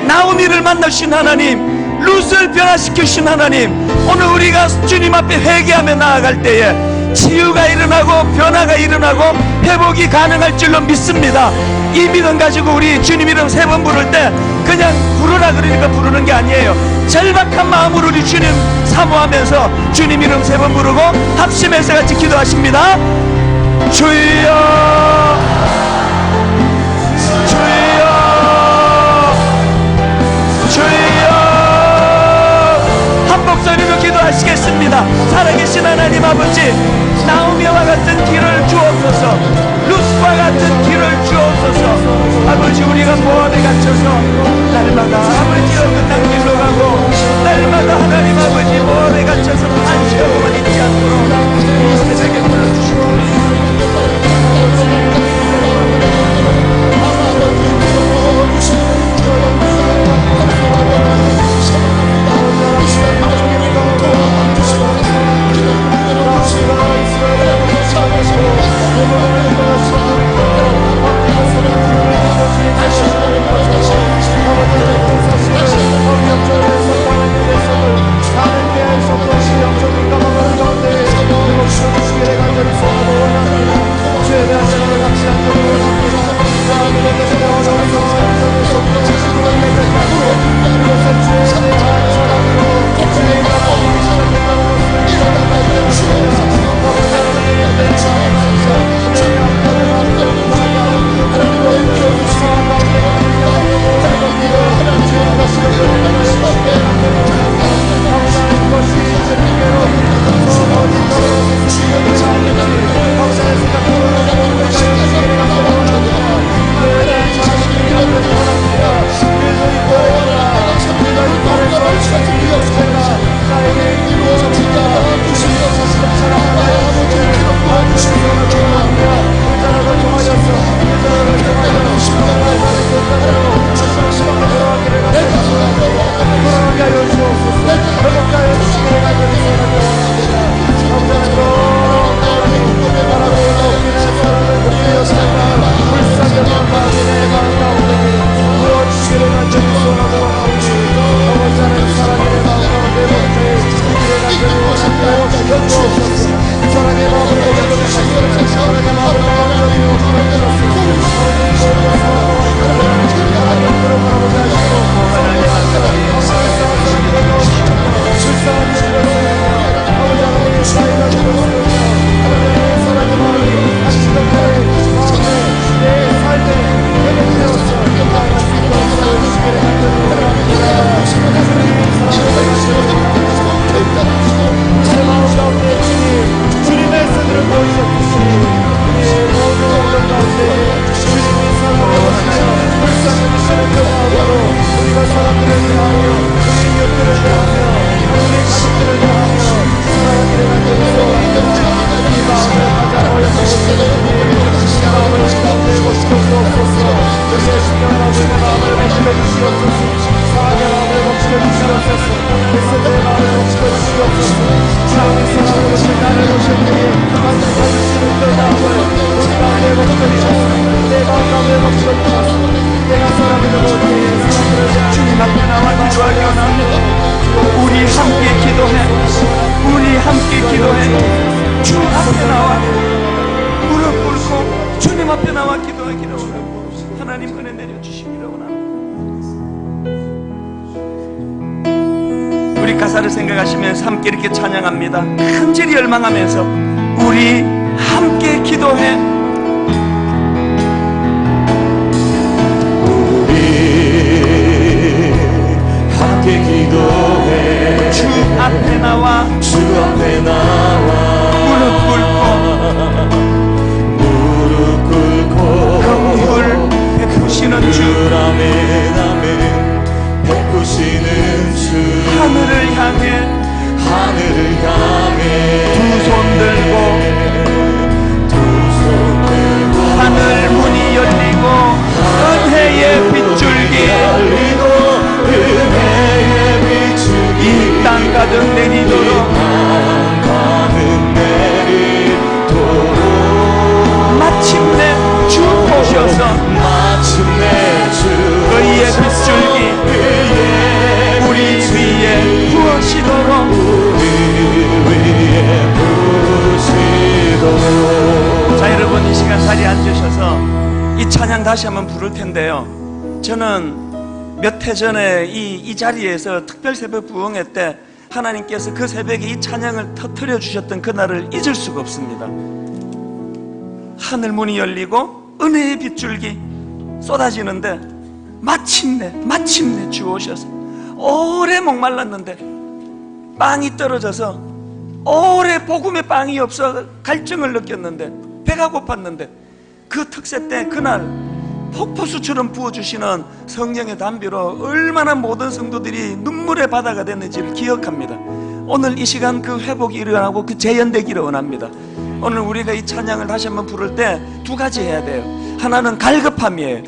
나오미를 만나신 하나님, 룻을 변화시키신 하나님, 오늘 우리가 주님 앞에 회개하며 나아갈 때에 치유가 일어나고 변화가 일어나고 회복이 가능할 줄로 믿습니다. 이 믿음 가지고 우리 주님 이름 3번 부를 때 그냥 부르라 그러니까 부르는 게 아니에요. 절박한 마음으로 우리 주님 사모하면서 주님 이름 3번 부르고 합심해서 같이 기도하십니다. 주여 주여 주여 한 목소리로 기도하시겠습니다. 살아계신 하나님 아버지 나오미와 같은 길을 주옵소서 룻과 같은 길을 주옵소서. 아버지 우리가 모압에 갇혀서 날마다 아버지 어긋난 길로 가고 날마다 하나님 아버지 모압에 갇혀서 안쉬어만 있지 않도록 이 새벽에 불러주시옵소서. 앞에 나와 기도하기를 원하고 하나님 은혜 내려주시기를 원합니다. 우리 가사를 생각하시면서 함께 이렇게 찬양합니다. 간절히 열망하면서 우리 함께 기도해. 우리 함께 기도해. 주 앞에 나와 주 앞에 나와 무릎 꿇고 긍휼 베푸시는 주, 아멘 아멘 베푸시는 주, 하늘을 향해 하늘을 향해 두 손 들고 두 손 들고 하늘 문이 열리고 은혜의 빗줄기 열리고 은혜의 빛이 이 땅 가득 내리도록 가는 내리도록 마침내 주 오셔서 마침내 주 의의 빗줄기 우리 위에 부어시도록 우리 위에 부으시도록. 자, 여러분 이 시간 자리에 앉으셔서 이 찬양 다시 한번 부를 텐데요, 저는 몇 해 전에 이 자리에서 특별 새벽 부흥회 때 하나님께서 그 새벽에 이 찬양을 터뜨려 주셨던 그날을 잊을 수가 없습니다. 하늘 문이 열리고 은혜의 빗줄기 쏟아지는데 마침내 주 오셔서, 오래 목말랐는데 빵이 떨어져서 오래 복음의 빵이 없어 갈증을 느꼈는데 배가 고팠는데 그 특세 때 그날 폭포수처럼 부어주시는 성령의 담비로 얼마나 모든 성도들이 눈물의 바다가 됐는지를 기억합니다. 오늘 이 시간 그 회복이 일어나고 그 재현되기를 원합니다. 오늘 우리가 이 찬양을 다시 한번 부를 때 두 가지 해야 돼요. 하나는 갈급함이에요.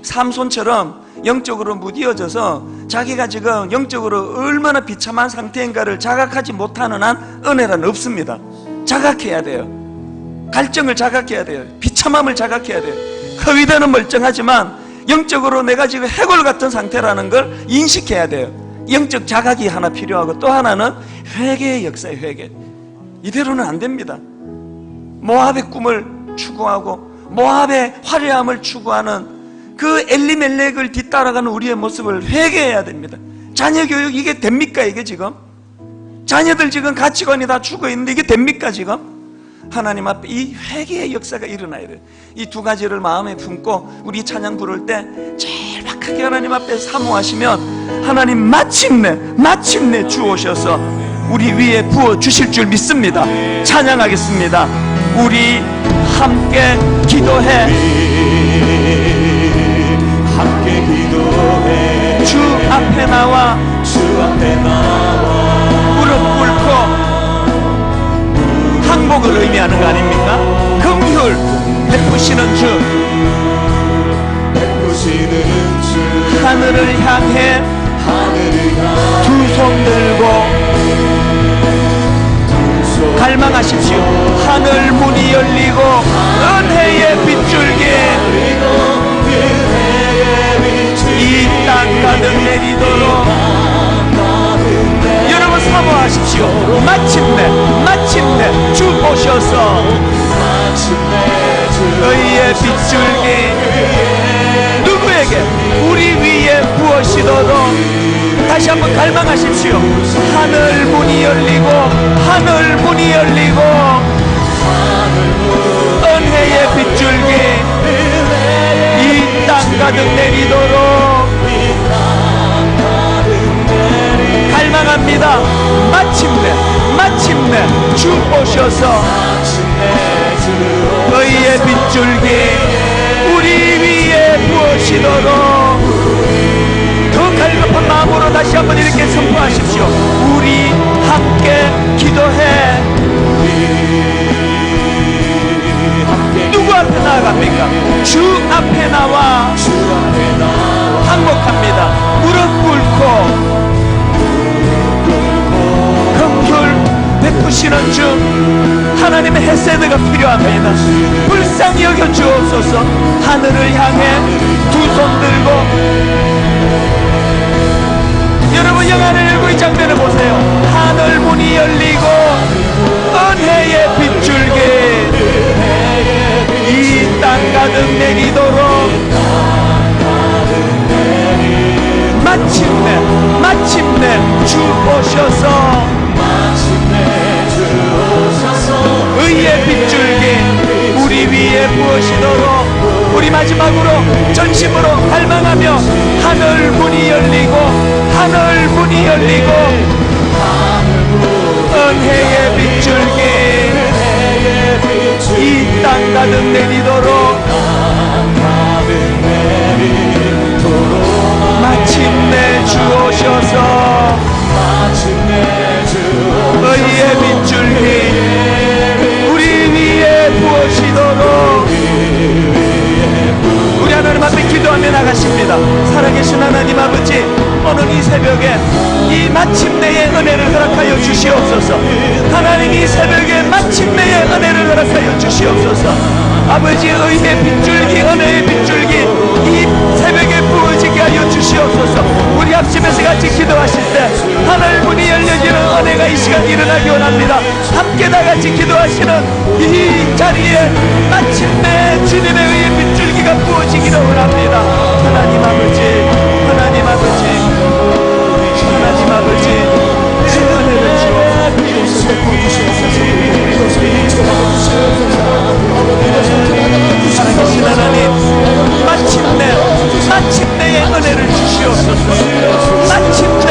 삼손처럼 영적으로 무디어져서 자기가 지금 영적으로 얼마나 비참한 상태인가를 자각하지 못하는 한 은혜란 없습니다. 자각해야 돼요. 갈증을 자각해야 돼요. 비참함을 자각해야 돼요. 허위대는 멀쩡하지만 영적으로 내가 지금 해골 같은 상태라는 걸 인식해야 돼요. 영적 자각이 하나 필요하고, 또 하나는 회개의 역사의 회개. 이대로는 안 됩니다. 모압의 꿈을 추구하고 모압의 화려함을 추구하는 그 엘리멜렉을 뒤따라가는 우리의 모습을 회개해야 됩니다. 자녀 교육 이게 됩니까? 이게 지금 자녀들 지금 가치관이 다 죽어 있는데 이게 됩니까? 지금 하나님 앞에 이 회개의 역사가 일어나야 돼요. 이 두 가지를 마음에 품고 우리 찬양 부를 때 절박하게 하나님 앞에 사모하시면 하나님 마침내 주 오셔서 우리 위에 부어 주실 줄 믿습니다. 찬양하겠습니다. 우리 함께 기도해. 함께 기도해. 주 앞에 나와 주 앞에 나와 무릎 꿇고 항복을 의미하는 거 아닙니까? 긍휼 베푸시는 주, 베푸시는 주, 하늘을 향해 하늘을 향해 두 손 들고 갈망하십시오. 하늘 문이 열리고 은혜의 빗줄기 이 땅 가득 내리도록 여러분 사모하십시오. 마침내 주 오셔서 의의 빗줄기 누구에게? 우리 위에 부어시도록 다시 한번 갈망하십시오. 하늘 문이 열리고 은혜의 빗줄기 이 땅 가득 내리도록 갈망합니다. 마침내 주 오셔서 의의 빗줄기 우리 위에 부어시도록 더 갈급한 마음으로 다시 한번 이렇게 선포하십시오. 우리 함께 기도해. 누구 앞에 나아갑니까? 주 앞에 나와 항복합니다. 무릎 꿇고 긍휼 베푸시는 주, 하나님의 헤세드가 필요합니다. 불쌍히 여겨 주옵소서. 하늘을 향해 두 손 들고 여러분 영안을 열고 이 장면을 보세요. 하늘 문이 열리고 은혜의 빗줄기 이 땅 땅 가득 내리도록 마침내 주 오셔서 의의 빗줄기 우리 위에 부으시도록 우리 마지막으로 전심으로 갈망하며 하늘 문이 열리고 은혜의 빗줄기 이 땅 가득 내리도록 마침내 주 오셔서 의의 빗줄기 우리 위에 부으시도록 우리 하나님 앞에 기도하며 나가십니다. 살아계신 하나님 아버지, 오늘 이 새벽에 이 마침내의 은혜를 허락하여 주시옵소서. 하나님 이 새벽에 마침내의 은혜를 허락하여 주시옵소서. 아버지 의의 빗줄기 은혜의 빗줄기 이 새벽에 부어지게 하여 주시옵소서. 우리 합심해서 같이 기도하실 때 하늘 문이 열려지는 은혜가 이 시간 일어나기 원합니다. 함께 다같이 기도하시는 이 자리에 마침내 주님의 의의 빗줄기가 부어지기를 원합니다. 하나님 아버지 내 은혜를 살아계신 하나님, 마침내의 은혜를 주시옵소서. 마침내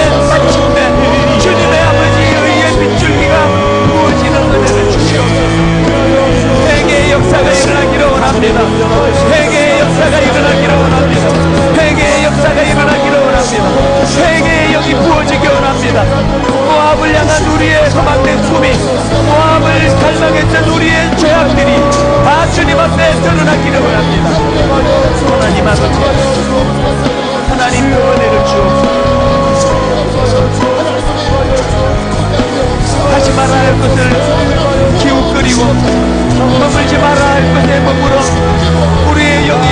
주님의 아버지의 의의 빗줄기가 부어지는 은혜를 주시옵소서. 회개의 역사가 일어나기를 원합니다. 회개의 역사가 일어나기를 원합니다. 회개의 역사가 일어나기를 원합니다. 회개의 영이 부어지기 원합니다. 모압을 향한 우리의 소망된 꿈이, 모압을 갈망했던 우리의 죄악들이 다 주님 앞에 드러나기를 원합니다. 하나님 아버지, 하나님 그 은혜를 주옵소서. 하지 말아야 할 것을 기웃거리고 머물지 말아야 할 것에 머물어 우리의 영이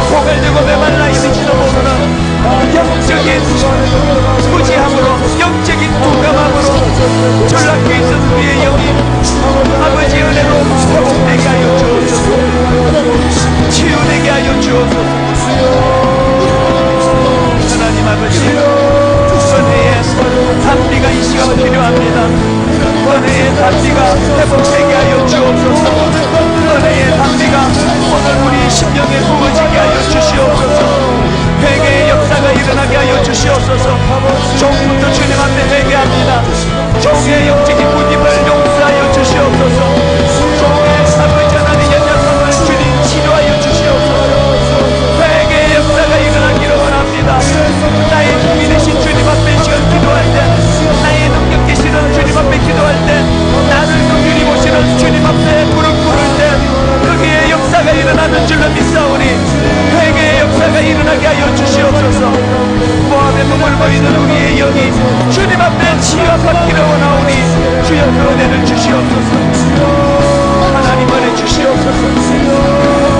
고갈되고 메말라 있는지도 모르는 영적인 무지함으로, 영적인 두감함으로 전락해 있던 우리의 영이 아버지 은혜로 회복되게 하여 주옵소서. 치유되게 하여 주옵소서. 하나님 아버지, 은혜의 담비가 이 시간 필요합니다. 은혜의 담비가 회복되게 하여 주옵소서. 은혜의 담비가 오늘 우리 심령에 부어지게 하여 주시옵소서. 회개의 역사가 일어나게 하여 주시옵소서. 종부터 주님 앞에 회개합니다. 종의 영적인 무dim을 용서하여 주시옵소서. 종의 아버지 하나님 연약함을 주님 치료하여 주시옵소서. 회개의 역사가 일어나기를 원합니다. 나의 힘이 되신 주님 앞에 시간 기도할 때, 나의 능력 되시는 주님 앞에 기도할 때, 나를 긍휼히 보시는 주님 앞에 무릎 꿇을 때 거기에 역사가 일어나는 줄로 믿사오니 회개의 역사가 일어나게 하여 주시옵소서. 모압의 몸을 보이는 우리의 영이 주님 앞에 치유받기를 원하오니 주여 그 은혜를 주시옵소서. 하나님 은혜 주시옵소서.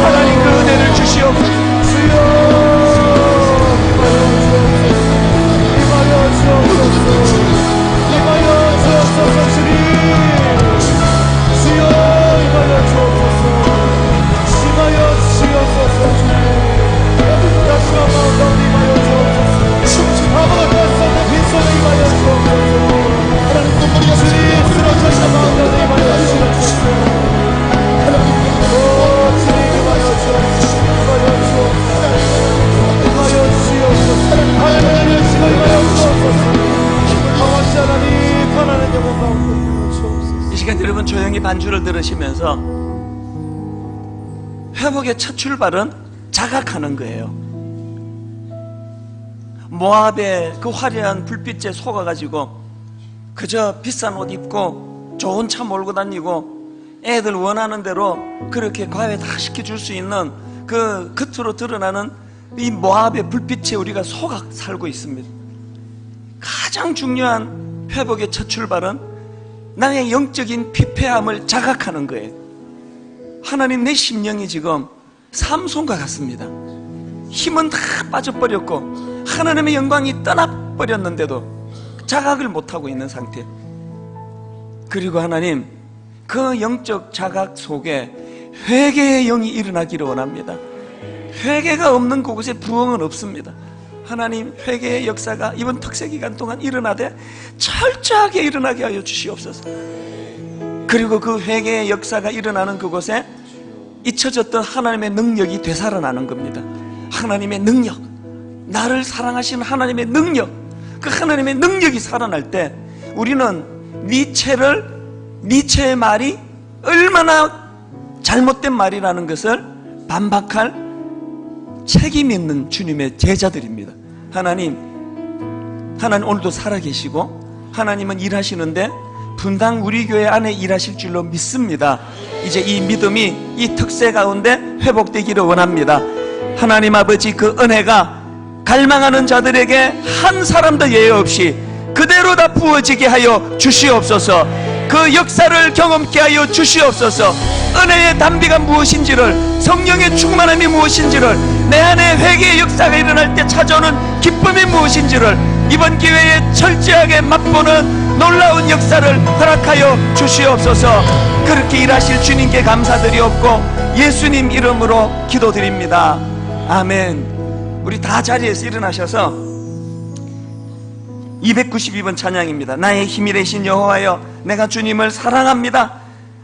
하나님 그 은혜를 주시옵소서. 이 시간 여러분 조용히 반주를 들으시면서 회복의 첫 출발은 자각하는 거예요. 모압의 그 화려한 불빛에 속아가지고 그저 비싼 옷 입고 좋은 차 몰고 다니고 애들 원하는 대로 그렇게 과외 다 시켜줄 수 있는 그 겉으로 드러나는 이 모압의 불빛에 우리가 속아 살고 있습니다. 가장 중요한 회복의 첫 출발은 나의 영적인 피폐함을 자각하는 거예요. 하나님, 내 심령이 지금 삼손과 같습니다. 힘은 다 빠져버렸고 하나님의 영광이 떠나버렸는데도 자각을 못하고 있는 상태. 그리고 하나님, 그 영적 자각 속에 회개의 영이 일어나기를 원합니다. 회개가 없는 그곳에 부흥은 없습니다. 하나님, 회개의 역사가 이번 특세 기간 동안 일어나되 철저하게 일어나게 하여 주시옵소서. 그리고 그 회개의 역사가 일어나는 그곳에 잊혀졌던 하나님의 능력이 되살아나는 겁니다. 하나님의 능력, 나를 사랑하시는 하나님의 능력, 그 하나님의 능력이 살아날 때 우리는 니체의 말이 얼마나 잘못된 말이라는 것을 반박할 책임 있는 주님의 제자들입니다. 하나님 오늘도 살아계시고 하나님은 일하시는데 분당 우리 교회 안에 일하실 줄로 믿습니다. 이제 이 믿음이 이 특세 가운데 회복되기를 원합니다. 하나님 아버지, 그 은혜가 갈망하는 자들에게 한 사람도 예외 없이 그대로 다 부어지게 하여 주시옵소서. 그 역사를 경험케 하여 주시옵소서. 은혜의 단비가 무엇인지를, 성령의 충만함이 무엇인지를, 내 안에 회개의 역사가 일어날 때 찾아오는 기쁨이 무엇인지를 이번 기회에 철저하게 맛보는 놀라운 역사를 허락하여 주시옵소서. 그렇게 일하실 주님께 감사드리옵고 예수님 이름으로 기도드립니다. 아멘. 우리 다 자리에서 일어나셔서 292번 찬양입니다. 나의 힘이 되신 여호와여, 내가 주님을 사랑합니다.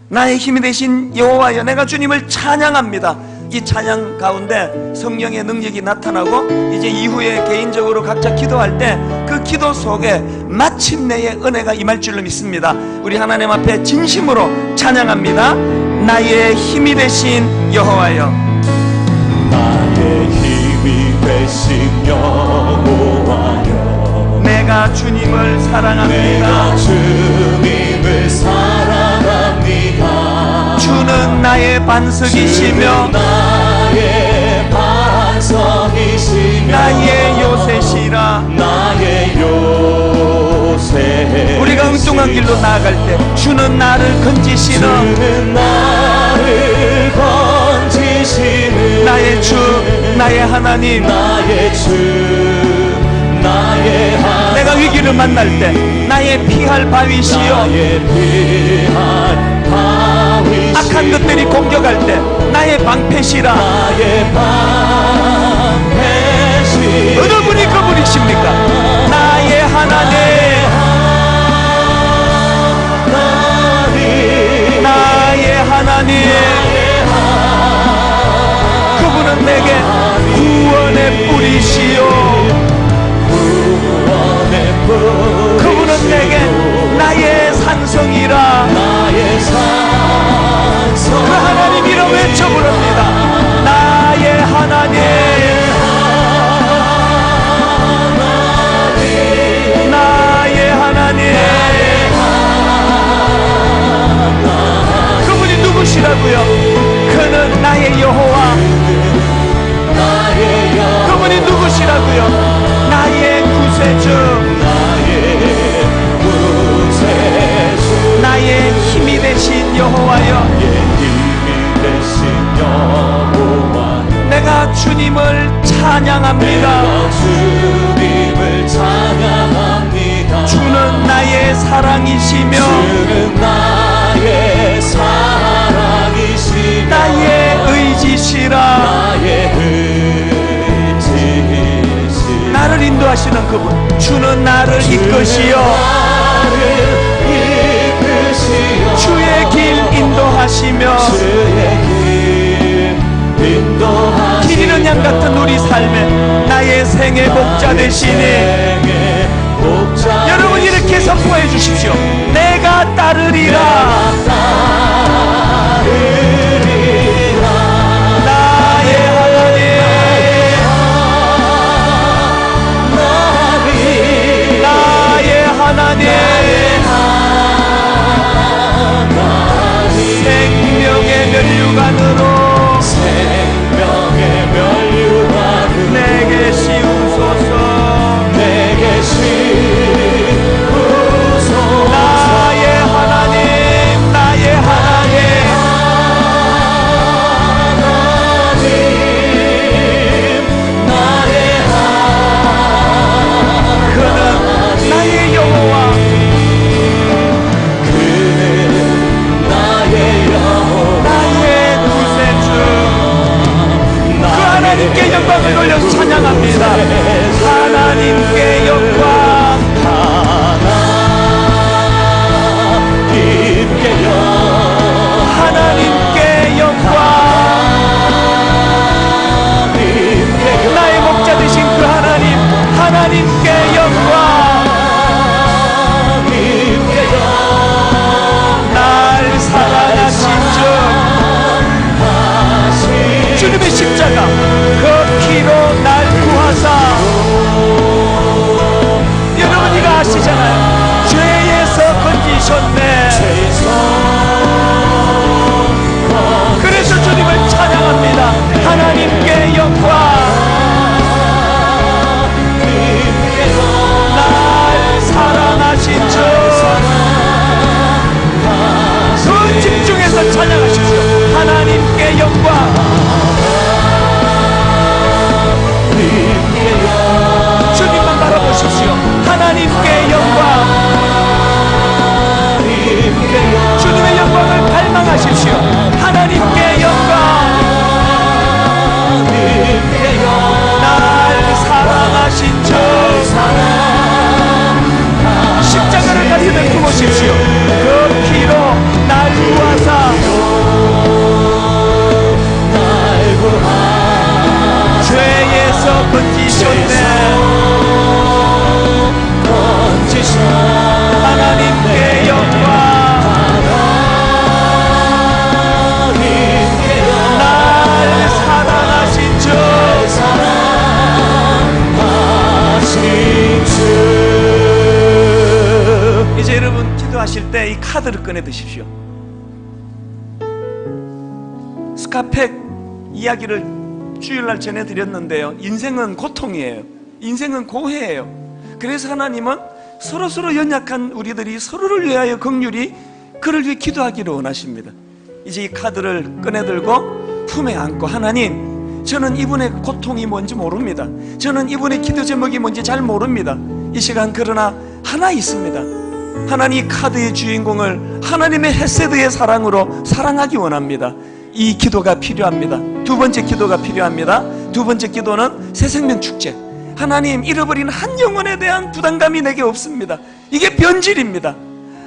나의 힘이 되신 여호와여, 내가 주님을 찬양합니다. 이 찬양 가운데 성령의 능력이 나타나고 이제 이후에 개인적으로 각자 기도할 때 그 기도 속에 마침내의 은혜가 임할 줄로 믿습니다. 우리 하나님 앞에 진심으로 찬양합니다. 나의 힘이 되신 여호와여, 나의 힘이 되신 여호와여, 내가 주님을 사랑합니다. 내가 주님을 사랑합니다. 주는 나의 반석이시며 나의 반석이시며 나의 요새시라. 나의 요새. 우리가 엉뚱한 길로 나아갈 때 주는 나를 건지시는, 주는 나를 건지시는 나의 주, 나의 하나님. 나의 주, 나의 하나님. 내가 위기를 만날 때 나의 피할 바위시여, 나의 피할 바위시여. 악한 것들이 공격할 때 나의 방패시라. 나의 방패시. 어느 분이 그분이십니까? 나의 하나님, 나의 하나님. 그분은 내게 구원의 뿌리시요, 그분은 내게 나의 산성이라. 나의 산성. 그 하나님 이름 외쳐부릅니다. 나의 하나님, 나의 하나님. 그분이 누구시라고요? 그는 나의 여호와. 그분이 누구시라고요? 나의 구세주, 나의 힘이 되신 여호와여, 내가 주님을 찬양합니다. 주님을 찬양합니다. 주는 나의 사랑이시며 주는 나의 사랑이시며 나의 의지시라. 나의 의지시라. 나를 인도하시는 그분, 주는 나를 이끄시어 주의 길 인도하시며 길 잃은 양 같은 우리 삶에 나의 생애 목자 되시니, 여러분 이렇게 선포해 주십시오. 내가 따르리라. 나의 하나님, 나의 하나님. 생명의 면류관으로 내게 씌우소서. 나의 하나님, 나의 하나님. 하나님께 영광을 돌려 찬양합니다. 하나님께 영광, 하나님께 영광. 나의 목자 되신 그 하나님, 하나님께 영광. 날 사랑하신 주, 주님의 십자가 그 피로 날 구하사. 여러분 이거 아시잖아요. 죄에서 건지셨네. 그래서 주님을 찬양합니다. 하나님께 영광. 날 사랑하신 주, 그 집중해서 찬양하십시오. 하나님께 영광. 주님만 바라보십시오. 하나님께 영광. 주님의 영광을 갈망하십시오. 하나님께 영광. 날 사랑하신 주, 십자가를 가슴에 품으십시오. 그 피로 날 구하사. 죄에서 건지셨네. 하나님께 영광. 날 사랑하신 주, 이제 여러분 기도하실 때 이 카드를 꺼내 드십시오. 스카펙 이야기를 주일날 전해드렸는데요. 인생은 고통이에요. 인생은 고해예요. 그래서 하나님은 서로서로 연약한 우리들이 서로를 위하여 긍휼히 그를 위해 기도하기를 원하십니다. 이제 이 카드를 꺼내들고 품에 안고, 하나님, 저는 이분의 고통이 뭔지 모릅니다. 저는 이분의 기도 제목이 뭔지 잘 모릅니다. 이 시간 그러나 하나 있습니다. 하나님, 이 카드의 주인공을 하나님의 헤세드의 사랑으로 사랑하기 원합니다. 이 기도가 필요합니다. 두 번째 기도가 필요합니다. 두 번째 기도는 새생명 축제. 하나님, 잃어버린 한 영혼에 대한 부담감이 내게 없습니다. 이게 변질입니다.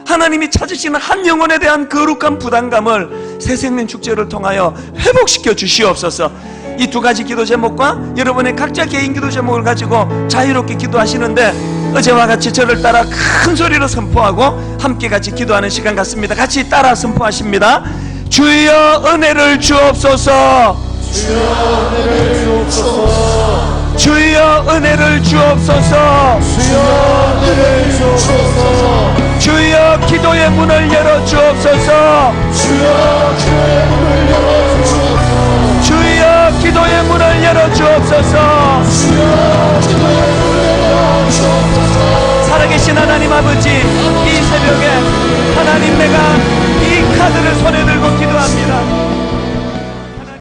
하나님이 찾으시는 한 영혼에 대한 거룩한 부담감을 새생명 축제를 통하여 회복시켜 주시옵소서. 이 두 가지 기도 제목과 여러분의 각자 개인 기도 제목을 가지고 자유롭게 기도하시는데, 어제와 같이 저를 따라 큰 소리로 선포하고 함께 같이 기도하는 시간 같습니다. 같이 따라 선포하십니다. 주여 은혜를 주옵소서. 주여 은혜를 주옵소서. 주여 은혜를 주옵소서. 주여 은혜를 주옵소서. 주여 기도의 문을 열어 주옵소서. 주여 기도의 문을 열어 주옵소서. 주여 기도의 문을 열어 주옵소서. 주여